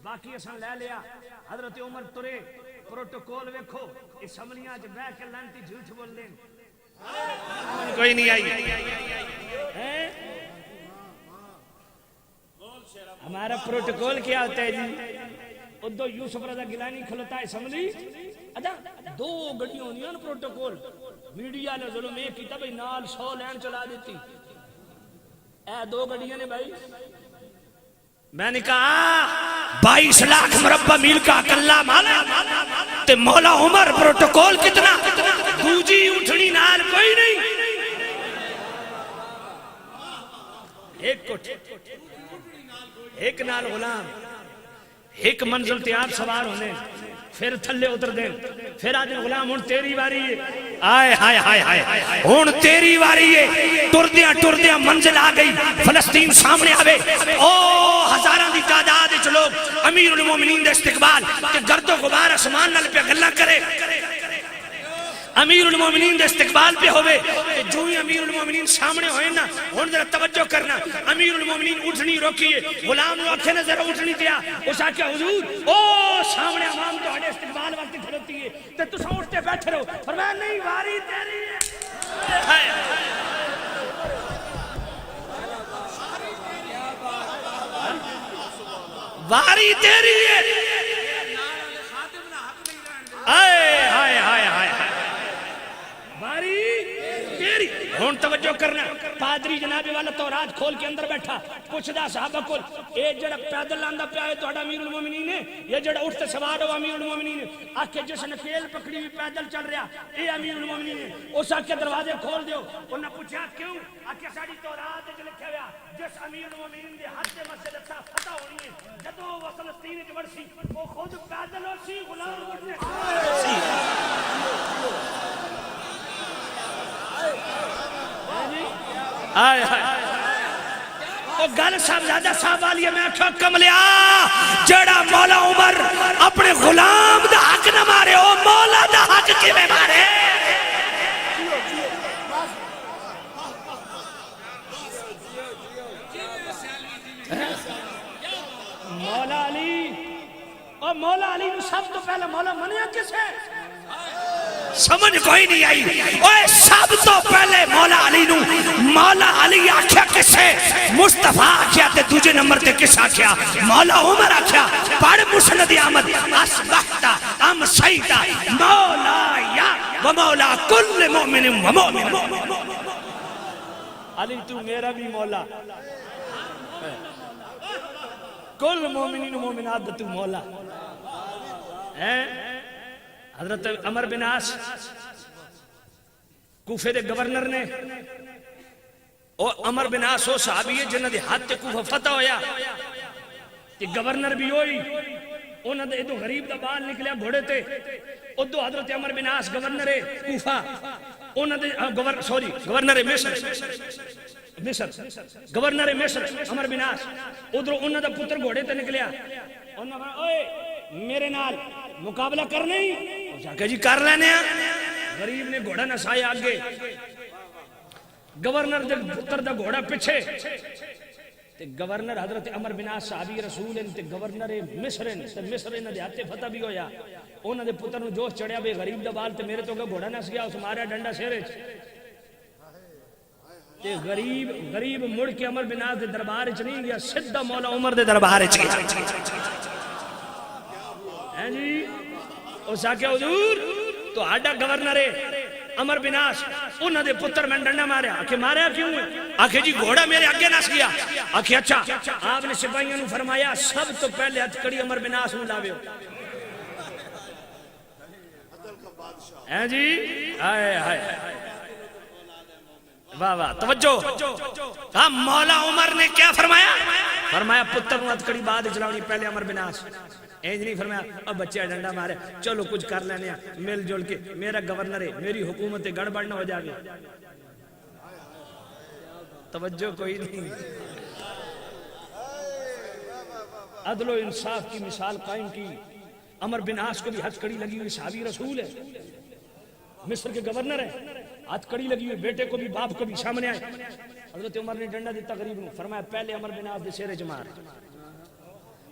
باقی اساں لے لیا حضرت عمر ترے پروٹوکول ویکھو اسمبلیاں چ بیٹھ کے لانتی جھوٹ بول دیں کوئی نہیں آئی ہمارا پروٹوکول کیا ہوتا ہے جی ادھو یوسف رضا گیلانی کھلوتا ہے اسمبلی ادا 2 گڑیوں نہیں ان پروٹوکول میڈیا نے ظلم ایک کیتا بھئی نال 100 لین چلا دیتی اے 2 گڑیاں نے بھائی میں نے کہا 22 لاکھ مربع میل کا کلہ مالا تے مولا عمر پروٹوکول کتنا دوجی اٹھنی نال کوئی نہیں ایک کٹ ایک نال غلام ایک منزل تیار سوار ہونے پھر تھلے اتر دیں پھر آدھے غلام ہون تیری واری ہے آئے ہائے ہائے ہائے ہون تیری واری ہے ٹردیاں منزل آ گئی فلسطین سامنے آوے او ہزاراں دی تعداد وچ لوگ امیر المومنین دے استقبال کہ گرد و غبار اسمان نال پہ گلا کرے امیر المومنین دے استقبال پہ ہوئے جو ہی امیر المومنین سامنے ہوئے نا ہن ذرا توجہ کرنا امیر المومنین اٹھنی روکیے غلام نو آکھے نا ذرا اٹھنی دیا اس آکھے حضور او سامنے عوام تہاڈے استقبال وقت کھڑوتی ہے تے تساں اٹھ کے بیٹھے رہو فرمایا نہیں واری تیری ہے واری تیری ہے آئے ہائے ہائے ہائے واری تیری ہون توجہ کرنا پادری جناب والا تورات کھول کے اندر بیٹھا پوچھدا صحابہ کو اے جڑا پیدل لاندا پیا ہے تہاڈا امیر المومنین ہے یہ جڑا اٹھ تے سوار ہو امیر المومنین ہے آکھے جس نے کھیل پکڑی ہوئی پیدل چل رہا اے امیر المومنین ہے اس آکھے دروازے کھول دیو انہاں پوچھا کیوں آکھے ساڈی تورات وچ لکھیا ہوا جس امیر المومنین دے ہاتھ تے مسجد اقصی فتح ہونی ہے جدوں وہ فلسطین وچ ورسی وہ خود پیدل سی غلام اٹھے آئے او گل صاحب زیادہ صاحب والی ہے میں آکھا کملیا جڑا مولا عمر اپنے غلام دا حق نہ مارے او مولا دا حق کی میں مارے مولا علی اور مولا علی نو سب تو پہلے مولا منیا کس ہے سمجھ کوئی نہیں آئی اوے سب تو پہلے مولا علی نو مولا علی آکھیا کس ہے مصطفیٰ آکھیا تے دوجے نمبر تے کس آکھیا مولا عمر آکھیا پڑھ مسند احمد اصبحتا ام سیتا مولا یا و مولا کل مومن و مومن علی تو میرا بھی مولا کل مومنین و مومنات تو مولا حضرت عمر بن عاص کوفے دے گورنر نے عمر بن عاص وہ صحابی ہے جنہاں دے ہاتھ تے کوفہ فتح ہویا تے گورنر بھی ہوئی انہاں دے ادو غریب دا بال نکلیا گھوڑے تے ادو حضرت عمر بن عاص گورنر کوفہ انہاں دے گورنر مصر گورنر مصر عمر بن عاص ادھر انہاں دا پتر گھوڑے تے نکلیا انہاں کہا اوئے میرے نال مقابلہ کر نہیں جا کہ جی کر لینے ہیں غریب نے گھوڑا نسایا آگے گورنر دے پتر دا گھوڑا پچھے تے گورنر حضرت عمر بن عاص صحابی رسول تے گورنر مصر تے مصر نے ہاتھ فتح بھی ہویا انہاں دے پتر نو جوش چڑھیا بے غریب دا بال تے میرے تو گھوڑا نس گیا اس ماریا ڈنڈا سیرے تے غریب مڑ کے عمر بن عاص دے دربار وچ نہیں گیا سیدھا مولا عمر دے دربار وچ گیا جی اس آکے حضور تو آڈا گورنر ہے عمر بن عاص انہاں دے پتر میں ڈنڈا ماریا آکے ماریا کیوں ہے آکے جی گھوڑا میرے آگے نس گیا آکے اچھا آپ نے سپاہیوں نے فرمایا سب تو پہلے ہتھکڑی عمر بن عاص میں لاوے ہیں جی آئے آئے واہ واہ توجہ مولا عمر نے کیا فرمایا فرمایا پتر نو ہتھکڑی بعد چلاونی پہلے عمر بن عاص اینج نہیں فرمایا اب بچے ڈنڈا مارے چلو کچھ کر لینے ہیں مل جل کے میرا گورنر ہے میری حکومت گڑبڑ نہ ہو جائے توجہ کوئی نہیں عدل و انصاف کی مثال قائم کی عمر بن عاص کو بھی ہتھکڑی لگی ہوئی صحابی رسول ہے مصر کے گورنر ہے ہتھکڑی لگی ہوئی بیٹے کو بھی باپ کو بھی سامنے آئے حضرت عمر نے ڈنڈا دیتا غریب نے فرمایا پہلے عمر بن عاص دے سیرے مار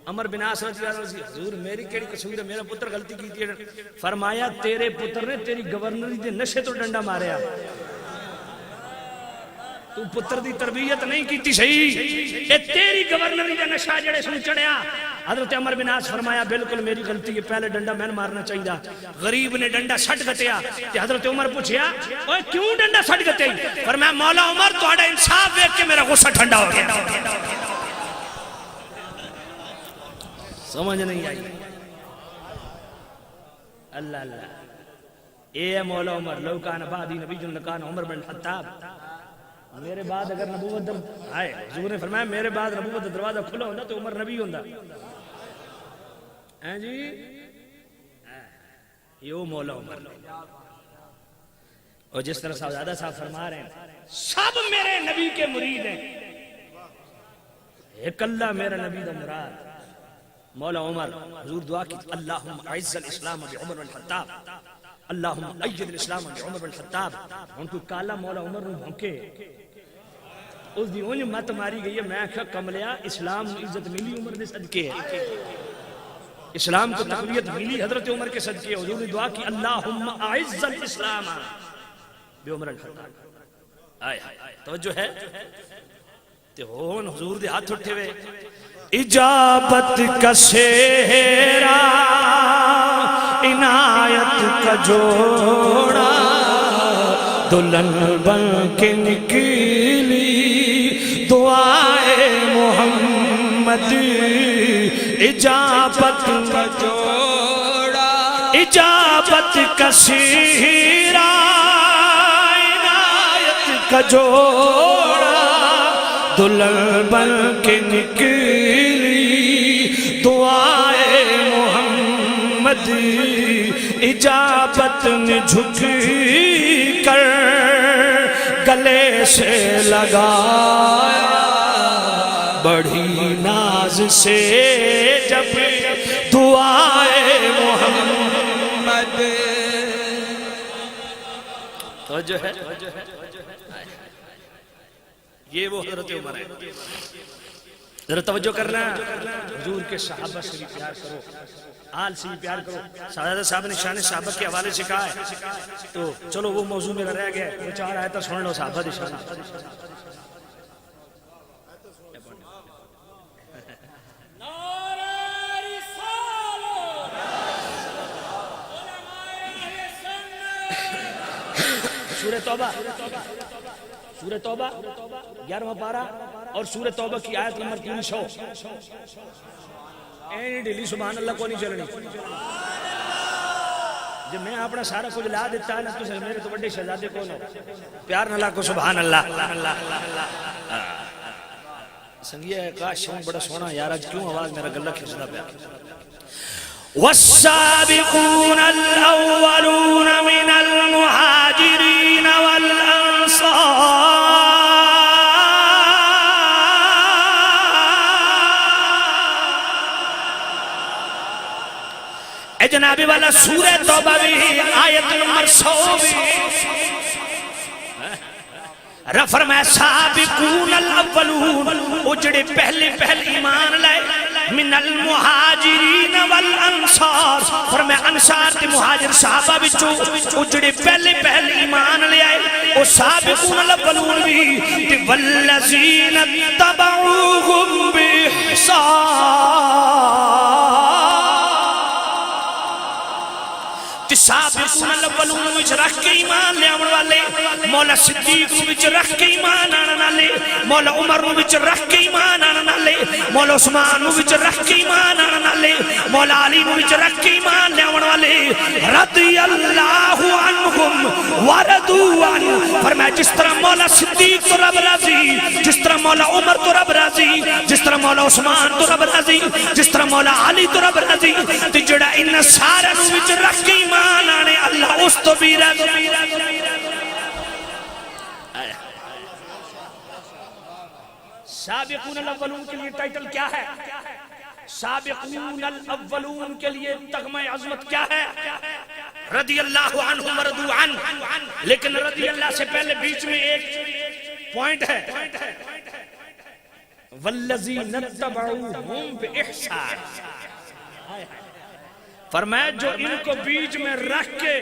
عمر بن عاص رضی اللہ عنہ حضور میری کیڑی قصور ہے میرا پتر غلطی کی تھی فرمایا تیرے پتر نے تیری گورنری دے نشے تو ڈنڈا ماریا تو پتر دی تربیت نہیں کی تھی صحیح اے تیری گورنری دے نشہ جڑے سن چڑھیا حضرت عمر بن عاص فرمایا بالکل میری غلطی ہے پہلے ڈنڈا میں مارنا چاہیے غریب نے ڈنڈا سٹ گتیا تے حضرت عمر پوچھیا اوے کیوں ڈنڈا سٹ گتے فرمایا مولا عمر تہاڈا انصاف دیکھ کے میرا غصہ ٹھنڈا ہو گیا سمجھ نہیں آئی اللہ اللہ اے مولا عمر لو کان بعدی نبی لکان عمر بن خطاب میرے بعد اگر نبوت آئے حضور نے فرمایا میرے بعد نبوت دروازہ کھلا ہوتا تو عمر نبی ہوتا ہیں جی یہ مولا عمر اور جس طرح صاحبزادہ صاحب فرما رہے ہیں سب میرے نبی کے مرید ہیں ایک اللہ میرا نبی دا مراد مولا عمر حضور دعا کی اللہم اعز الاسلام بعمر الخطاب اللہم ایّد الاسلام عمر بن الخطاب ان کو کالا مولا عمر نو بھونکے اس دی اونج مت ماری گئی ہے. میں آکھا کملیا اسلام عزت ملی عمر دے صدقے ہے, اسلام کو تقویت ملی حضرت عمر کے صدقے. حضور نے دعا کی اللہم اعز الاسلام بعمر الخطاب. آئے توجہ ہے تے ہون حضور دے ہاتھ اٹھے ہوئے اجابت کا سہرا عنایت کا جوڑا دلہن بن کے نکلی دعائے محمد. اجابت کا جوڑا اجابت کا سہرا عنایت کا جوڑا دلہن بن کے نکلی دعائے محمد. اجابت نے جھک کر گلے سے لگایا بڑی ناز سے جب دعائے محمد. توجہ ہے یہ وہ حضرت عمر ہے. ذرا توجہ کرنا, حضور کے صحابہ سے بھی پیار کرو, آل سے بھی پیار کرو. سعادت صاحب نے شان صحابہ کے حوالے سے کہا ہے تو چلو وہ موضوع میرا رہ گیا, وہ 4 آیتیں سن لو صحابہ دی شان. سورہ توبہ, سورہ توبہ 11واں پارہ اور سورہ توبہ کی آیت نمبر 300. اینی ڈیلی سبحان اللہ کو نہیں چلنی. جب میں اپنا سارا کچھ لا دیتا ہے تو میرے تو بڑے شہزادے کون ہو, پیار نہ لا کو سبحان اللہ. سنگیہ کاش ہوں بڑا سونا یار, آج کیوں آواز میرا گلہ کھچنا پیا. والسابقون الأولون من المهاجرين والأنصار اے جنابی والا سورہ توبہ بھی آیت نمبر 100 بھی فرمایا سابقون الاولون وہ جڑے پہلے ایمان لائے من المہاجرین والانصار. فرمایا انصار تے مہاجر صحابہ بچوں وہ جڑے پہلے ایمان لے آئے وہ سابقون الاولون بھی تے والذین اتبعوہم بإحسان سابقون الاولون وچ رکھ کے ایمان لے آون والے, مولا صدیق وچ رکھ کے ایمان آن والے, مولا عمر وچ رکھ کے ایمان آن والے, مولا عثمان وچ رکھ کے ایمان آن والے, مولا علی وچ رکھ کے ایمان لے آون والے. رضی اللہ عنہم ورضوا عنہ. فرمایا جس طرح مولا صدیق تو رب راضی, جس طرح مولا عمر تو رب راضی, جس طرح مولا عثمان تو رب راضی, جس طرح مولا علی تو رب راضی, تے جڑا ان سارے وچ رکھ کے ایمان آنے اللہ اس تو بھی راضی. سابقون الاولون کے لیے ٹائٹل کیا ہے؟ سابقون الاولون کے لیے تغمہ عظمت کیا ہے؟ رضی اللہ عنہم ورضوا عنہ. لیکن رضی اللہ سے پہلے بیچ میں ایک پوائنٹ ہے, والذین اتبعوہم بإحسان. فرمایا جو ان کو بیچ میں رکھ کے,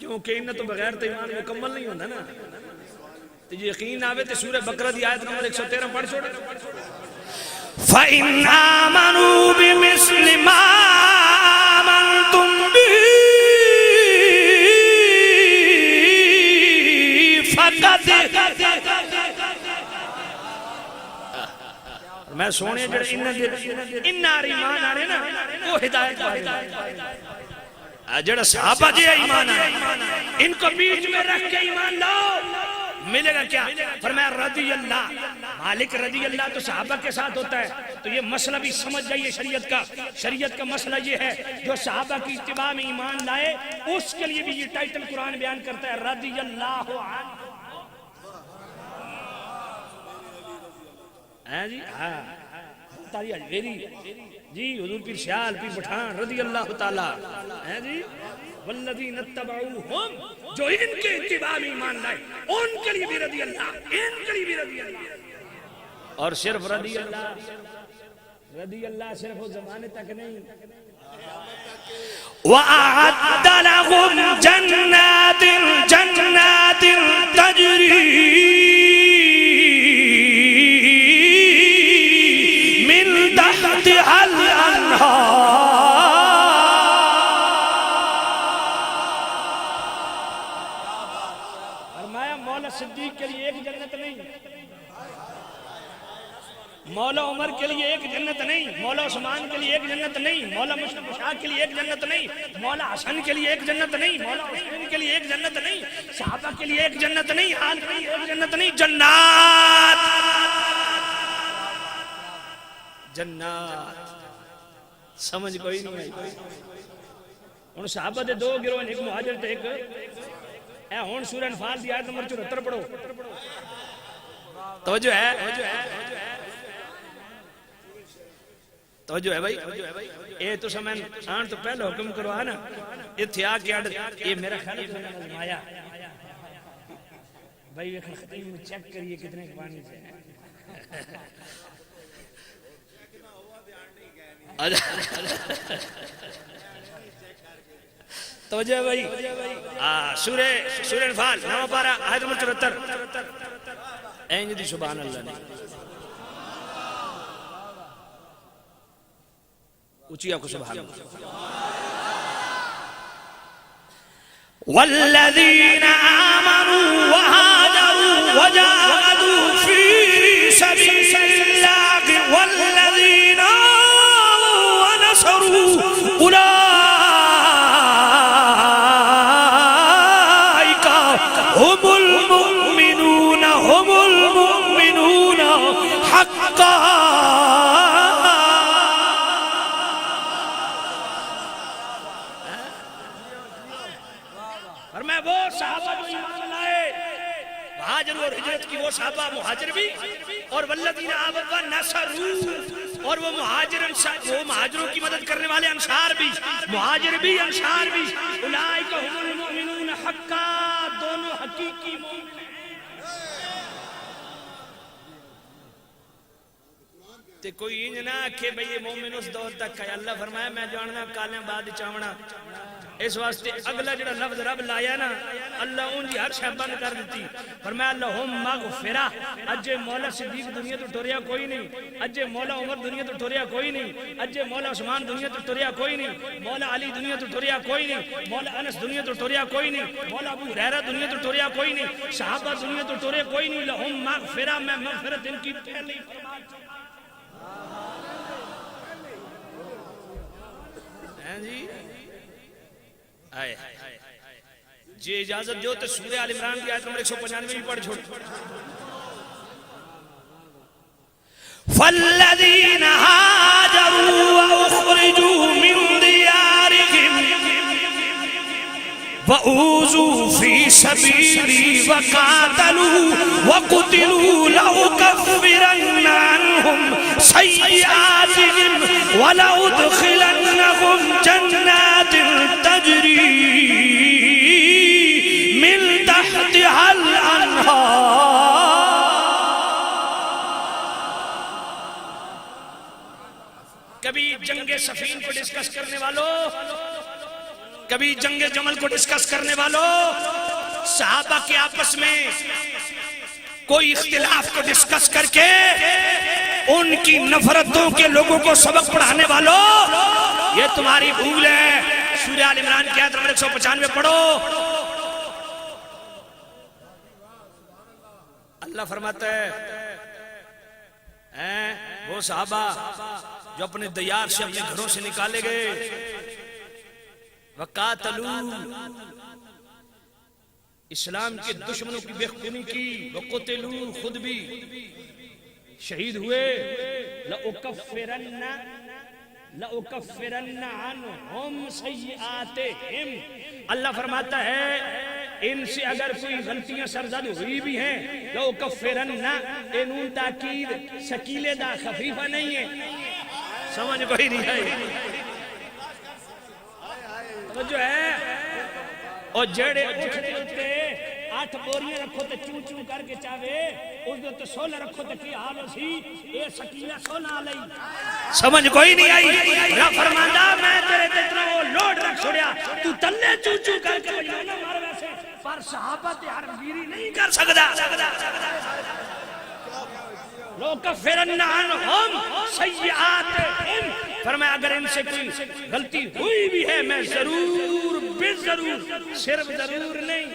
کیونکہ انہیں تو بغیر تو ایمان مکمل نہیں ہوتا نا, تو یقین آوے تو سورہ بقرہ دی آیت نمبر 113 پڑھ چھوڑے. فَإِنْ آمَنُوا بِمِثْلِ مَا آمَنْتُمْ بِهِ فَقَدْ. میں سونے جڑے انہار ایمان آنے نا وہ ہدایت پاہے, جڑا صحابہ جے ایمان آنے ان کو بیچ میں رکھ کے ایمان لاؤ ملے گا کیا؟ فرمایا رضی اللہ, مالک رضی اللہ تو صحابہ کے ساتھ ہوتا ہے. تو یہ مسئلہ بھی سمجھ جائیے شریعت کا مسئلہ یہ ہے جو صحابہ کی اتباع میں ایمان لائے اس کے لیے بھی یہ ٹائٹل قرآن بیان کرتا ہے رضی اللہ عنہ. جی ہاں جی حضور پیر سیال پیر پٹھان رضی اللہ تعالی ہیں جی والذین اتبعوہم جو ان کے اتباع میں ایمان لائے ان کے لیے بھی رضی اللہ ان کے لیے بھی رضی اللہ اور صرف رضی اللہ صرف وہ زمانے تک نہیں وَأَعَدَّ لَهُمْ جَنَّاتٍ تَجْرِي مِنْ تَحْتِهَا الْأَنْهَارُ فرمایا مولا صدیق کے لیے ایک جنت نہیں مولا عمر کے لیے ایک جنت نہیں مولا عثمان کے لیے ایک جنت نہیں مولا مشرف شاہ کے لیے ایک جنت نہیں مولا حسن کے لیے ایک جنت نہیں مولا حسین کے لیے ایک جنت نہیں صحابہ کے لیے ایک جنت نہیں حال کے لیے ایک جنت نہیں جنات جنات سمجھ کوئی نہیں آئی ان صحابہ دے دو گروہ ایک مہاجر تے ایک اے ہون سورہ انفال دی آیت نمبر 74 پڑھو توجہ ہے توجہ ہے بھائی اے تو سمین آن تو پہلے حکم کرو آنا یہ تھی آکے آڈر یہ میرا خیال ہے میں نے نظمایا بھائی یہ ختم میں چیک کریے کتنے پانی سے توجہ ہے بھائی سورہ انفال نو پارا آیت نمبر 74 این دی سبحان اللہ نے اچھی آپ کو سبحان اللہ والذین آمنوا وہاجروا وجاہدوا فی سبیل اللہ والذین آووا ونصروا اولئک هم المؤمنون حقا مہاجر اور ہجرت کی وہ صحابہ مہاجر بھی اور والذین آمنوا ونصروا اور وہ مہاجروں کی مدد کرنے والے انصار بھی مہاجر بھی انصار بھی اولئک هم المؤمنون حقا دونوں حقیقی مومن تے کوئی انج نہ کہ بھئی یہ مومن اس دور تک ہے اللہ فرمایا میں جاننا کالیں بعد چاونا اس واسطے اگلا جڑا لفظ رب لایا نا اللہ ان جی ہر شے بند کر دیتی فرمایا اللہم مغفرہ اجے مولا صدیق دنیا تو ٹوریا کوئی نہیں اجے مولا عمر دنیا تو ٹوریا کوئی نہیں اجے مولا عثمان دنیا تو ٹوریا کوئی نہیں مولا علی دنیا تو ٹوریا کوئی نہیں مولا انس دنیا تو ٹوریا کوئی نہیں مولا ابو ہریرہ دنیا تو ٹوریا کوئی نہیں صحابہ دنیا تو ٹوریا کوئی نہیں لہم مغفرہ میں مغفرت ان کی پہلی فرمان جی آئے جی اجازت جو تو سورہ آل عمران کی آیت نمبر 195 بھی پڑھ چھوڑ فَالَّذِينَ هَاجَرُوا وَأُخْرِجُوا مِنْ دِيَارِهِمْ وَأُوذُوا فِي سَبِيلِي وَقَاتَلُوا وَقُتِلُوا لَأُكَفِّرَنَّ عَنْهُمْ سَيِّئَاتِهِمْ وَلَأُدْخِلَنَّهُمْ جَنَّاتٍ تَجْرِي مِنْ تَحْتِهَا الْأَنْهَارُ کبھی جنگ سفین کو ڈسکس کرنے والوں کبھی جنگ جمل کو ڈسکس کرنے والوں صحابہ کے آپس میں کوئی اختلاف کو ڈسکس کر کے ان کی نفرتوں کے لوگوں کو سبق پڑھانے والوں یہ تمہاری بھول ہے سورہ آل عمران کی آیت نمبر 195 پڑھو اللہ فرماتا ہے وہ صحابہ جو اپنے دیار سے اپنے گھروں سے نکالے گئے وقاتلوا اسلام کے دشمنوں کی بے خونی کی وقتلوا خود بھی شہید ہوئے لَأُكَفِّرَنَّ عَنْهُمْ سَيِّئَاتِهِمْ اللہ فرماتا ہے ان سے اگر کوئی غلطیاں سرزد ہوئی بھی ہیں لَأُكَفِّرَنَّ نون تاکید سکیلے دا خفیفہ نہیں ہے سمجھ کوئی نہیں آئی جو ہے اور جڑے اٹھتے اٹھتے 8 بوریاں رکھو تے چوں چوں کر کے چاہے اس دے تے 16 رکھو تے کی حال سی اے سکینہ سونا لئی سمجھ کوئی نہیں آئی رب فرماندا میں تیرے تے اتنا وہ لوڈ رکھ چھڑیا تو تلے چوں چوں کر کے بجانا مار ویسے پر صحابہ تے ہر گیری نہیں کر سکدا لو کفرن عنہم سیئاتہم فرمایا اگر ان سے کوئی غلطی ہوئی بھی ہے میں ضرور بے ضرور صرف ضرور نہیں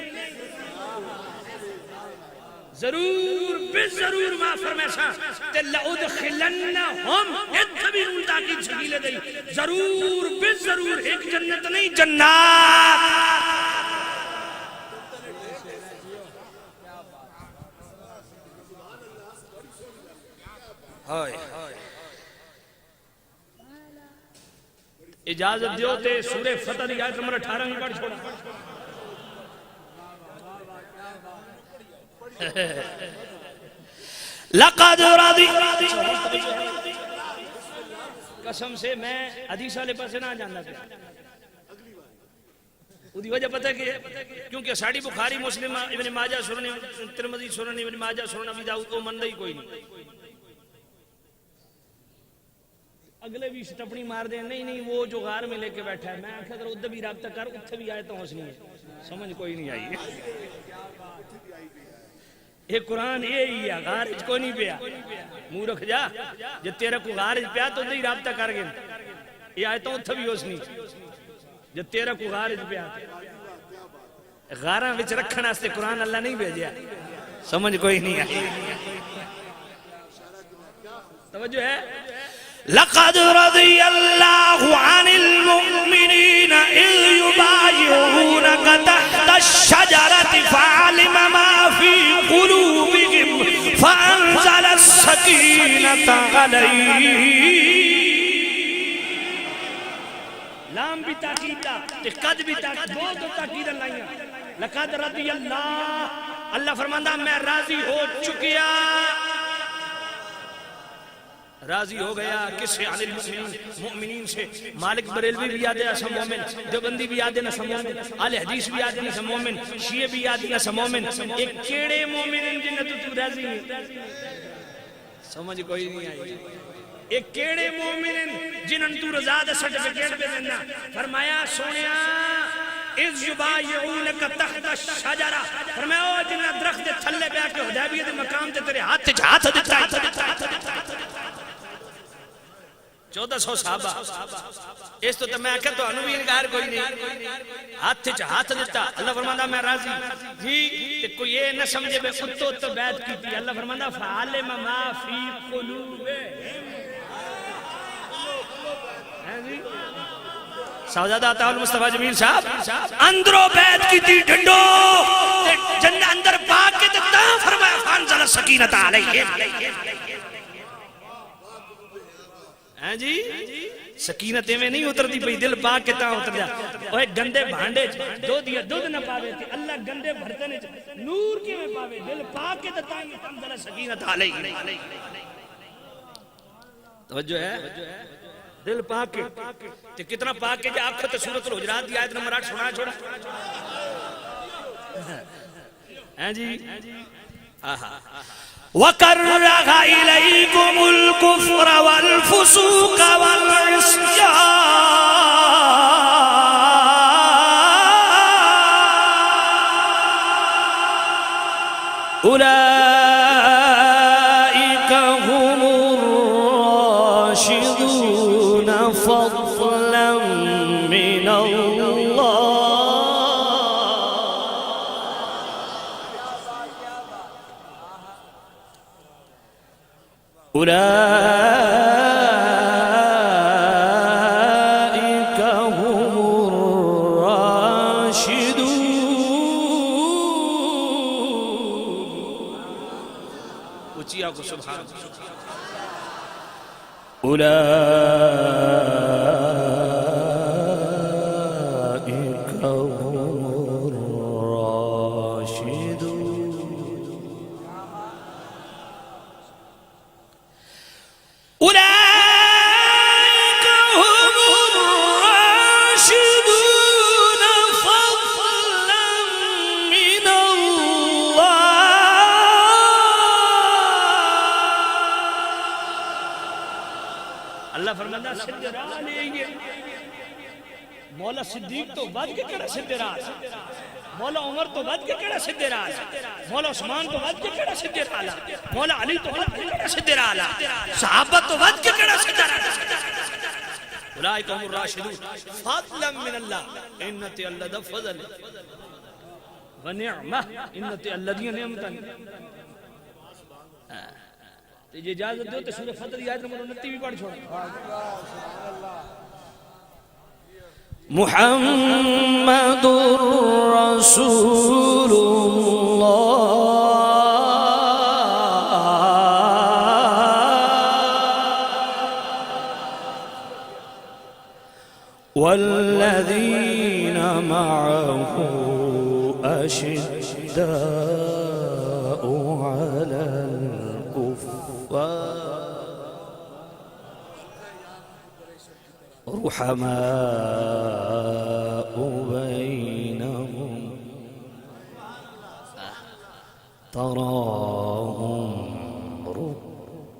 ضرور بے ضرور ما فرمیسا تے لأدخلنہم اتبی ان تاکید شکیلے دی ضرور بے ضرور ایک جنت نہیں جنات اجازت دیو تے سورہ فتح دی آیت نمبر 18 میں پڑھ چھوڑا لقد راضی قسم سے میں حدیث والے پاسے نہ جاننا پیا وہ دی وجہ پتہ کہ کیونکہ ساڑی بخاری مسلم ابن ماجہ سنن ترمذی سنن ابن ماجہ سنن ابی داؤد کو مندہ ہی کوئی نہیں اگلے بھی سٹپنی مار دیں نہیں وہ جو غار میں لے کے بیٹھا ہے میں آنکھا اگر ادھر بھی رابطہ کر اتھے بھی آئے تو حسنی ہے سمجھ کوئی نہیں آئی یہ قرآن یہ ہی ہے غارج کو نہیں پیا منہ رکھ جا جب تیرے کو غارج پیا تو ادھر ہی رابطہ کر گئے یہ آئے تو اتھے بھی حسنی جب تیرے کو غارج پیا غاراں وچ رکھنا سے قرآن اللہ نہیں بھیجیا سمجھ کوئی نہیں آئی توجہ ہے لقد رضي الله عن المؤمنين إذ يبايعونك تحت الشجرة فعلم ما في قلوبهم فأنزل السكينة عليهم لام بھی تاکید قد بھی تاکید دو تاکید لائیں لقد رضي اللہ فرماندہ میں راضی ہو چکیا راضی ہو گیا کس سے عن المؤمنین مؤمنین سے مالک بریلوی بھی یاد ہے اسم مومن دیوبندی بھی یاد ہے اسم مومن اہل حدیث بھی یاد ہے اسم مومن شیعہ بھی یاد ہے اسم مومن ایک کیڑے مومن جنت تو راضی ہے سمجھ کوئی نہیں آئی ایک کیڑے مومن جنن تو رضا دے سرٹیفکیٹ پہ دینا فرمایا سونیا اذ یبایعونک تحت الشجرہ فرمایا او جنہ درخت دے تھلے پہ آکے حدیبیہ دے مقام تے تیرے ہاتھ دیتا 1400 صحابہ اس تو میں کہتا تو انہوں بھی انکار کوئی نہیں ہاتھ دیتا اللہ فرماندہ میں راضی جی کوئی یہ نہ سمجھے بے اتو تو بیعت کی تھی اللہ فرماندہ فعلم ما فی قلوبہم سوزادہ عطا المصطفیٰ جمیل صاحب اندروں بیعت کی تھی ڈھنڈو جنہ اندر پاک کے تکتا فرمایا فانزل السکینۃ علیہم ہیں جی سکینت میں نہیں اترتی پئی دل پاک کے تاں اتر جا اوہ گندے بھانڈے دودھ نہ پاوے تھی اللہ گندے برتنے نور کی میں پاوے دل پاک کے تاں فانزل السکینۃ علیہم توجہ ہے دل پاک کے کتنا پاک کے جا آنکھوں تے سورۃ الحجرات دی آیت نمبر 8 سنا چھوڑا ہیں جی وَكَرَّهَ إِلَيْكُمُ الْكُفْرَ وَالْفُسُوقَ وَالْعِصْيَانَ أُولَئِكَ هُمُ الرَّاشِدُونَ فَضْلًا مِّنَ اللَّهِ أولئك هم الراشدون اچیا کو سبحان أولئك هم الراشدون أولئك اللہ فرماتا ہے سدھ راہ لے آئیے مولا صدیق تو ود کے کڑا سدھ راہ مولا عمر تو ود کے کڑا سدھ راہ مولا عثمان تو ود کے کڑا سدھ راہ مولا علی تو ود کے کڑا سدھ راہ صحابہ تو ود کے کڑا سدھ راہ اولئک هم الراشدون فضلا من اللہ انت اللہ دا فضل ونعمہ انت الذین نعمتا یہ اجازت دو تو سورہ فطر آیت نمبر 29 بھی پڑھ چھوڑا محمد رسول اللہ والذین معه أشداء على الكفار رحماء بينهم تراهم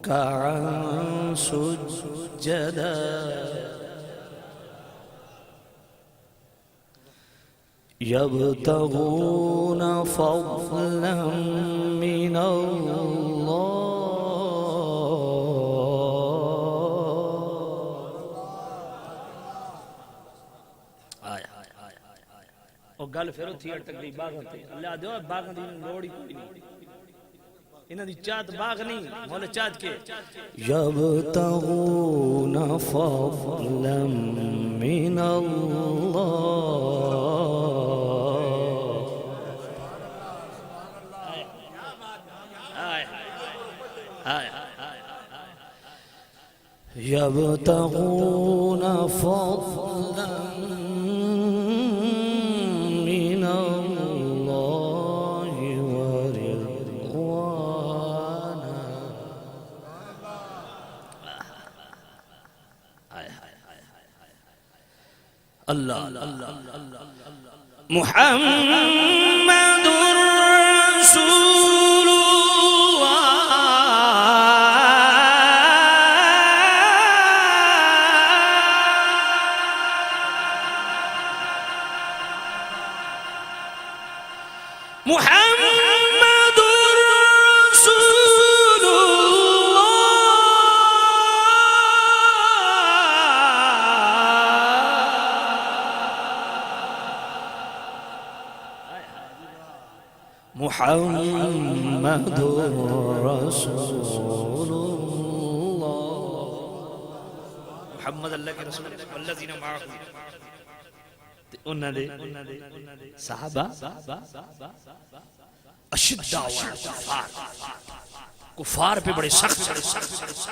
ركعا سجدا يبتغون فضلا من الله اور گل پھر تھی تقریب باغاں تے اللہ دیو باغاں دی لوڑ ہی کوئی نہیں انہاں دی چاہت باغ نہیں مولا چاہت کے یبتغون فضلا من اللہ يبتغون فضلا من الله ورضوانا الله محمد رسول محمد رسول محمد رسول محمد اللہ کے رسول والذین معه انہاں دے صحابہ اشداء کفار پہ بڑے سخت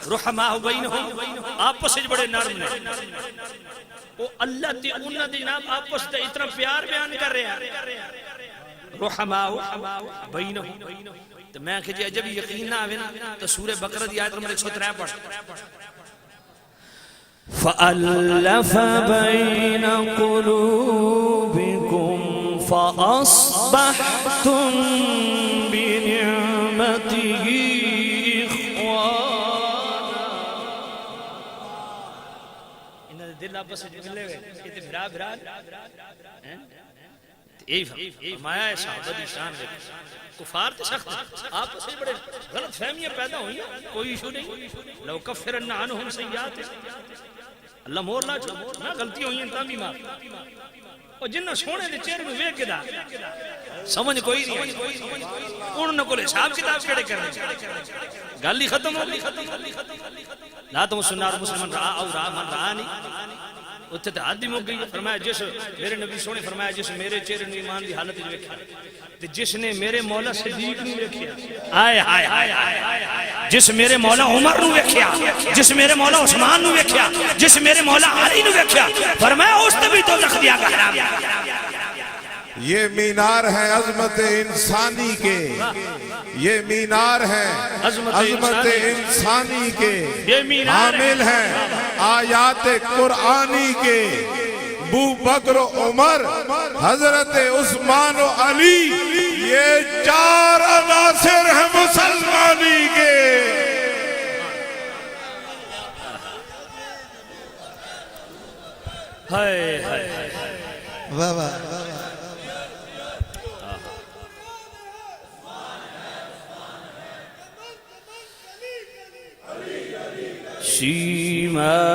رحماء بینہم آپس میں بڑے نرم نے وہ اللہ تے انہاں دے نام آپس تے اتنا پیار بیان کر رہے ہیں رحماء بینہم تو میں کہ جب یقین نہ آوے تو سورہ بقرہ دی آیت نمبر 103 پڑھ فألف بين قلوبكم فأصبحتم بنعمته إخوانا إن دل آپس میں ملے ہوئے کہتے بھرا مایا ہے صحابہ دی شان ہے کفار تے سخت آپس میں بڑے غلط فہمیاں پیدا ہوئی کوئی ایشو نہیں لو کفرن عنہم سیئات اللہ مور لا چھو نہ غلطی ہوئی ہیں تامی ماں اور جنہ سونے دے چہرے میں ویک دا سمجھ کوئی نہیں انہوں کو حساب کتاب کڑے کرنے گالی ختم ہو لا تم سنار مسلمان رہا او رہا من رہا نہیں اتھے تے حد ہی مک گئی فرمایا جس میرے نبی سونے فرمایا جس میرے چہرے میں ایمان دی حالت جو ویکھا جس نے میرے مولا صدیق نہیں ویکھیا آئے آئے آئے جس میرے مولا عمر نو ویکھیا جس میرے مولا عثمان نو ویکھیا جس میرے مولا علی نو ویکھیا فرمایا اس نے بھی تو دیا کا حرام یہ مینار ہے عظمت انسانی کے یہ مینار ہے عظمت انسانی کے حامل ہیں آیات قرآنی کے ابو بکر و عمر حضرت عثمان و علی یہ چار عناصر ہیں مسلمانی کے ہائے ہائے واہ واہ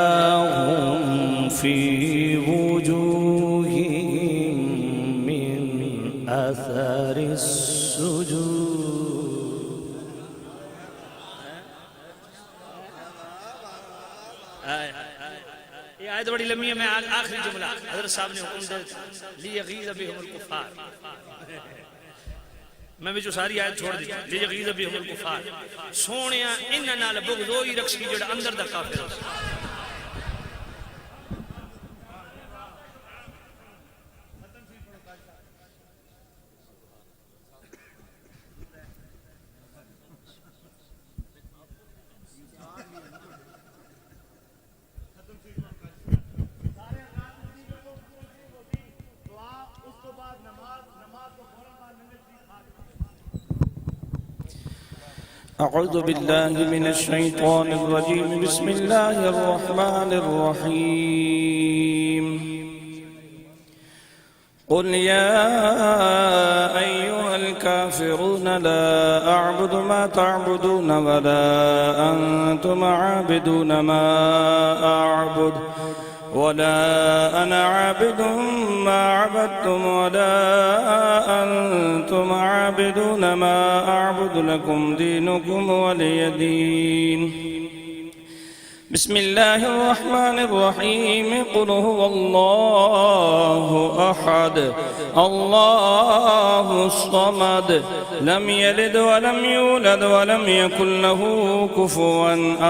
سیماہم فی وجوہہم من اثر السجود. یہ آیت بڑی لمبی ہے. میں آخری جملہ حضرت صاحب نے حکم دے لیغیظ بہم الکفار. میں بھی جو ساری آیت چھوڑ دی لیغیظ بہم الکفار. سونیا انہاں نال بغضوئی رکھسی جڑا اندر دا کافر ہو. أعوذ بالله من الشيطان الرجيم. بسم الله الرحمن الرحيم. قل يا أيها الكافرون لا أعبد ما تعبدون ولا أنتم عابدون ما أعبد ولا أنا عابد ما عبدتم ولا أنتم عابدون ما أعبد لكم دينكم ولي دين. بسم الله الرحمن الرحيم. قل هو الله أحد الله الصمد لم يلد ولم يولد ولم يكن له كفوا أحد.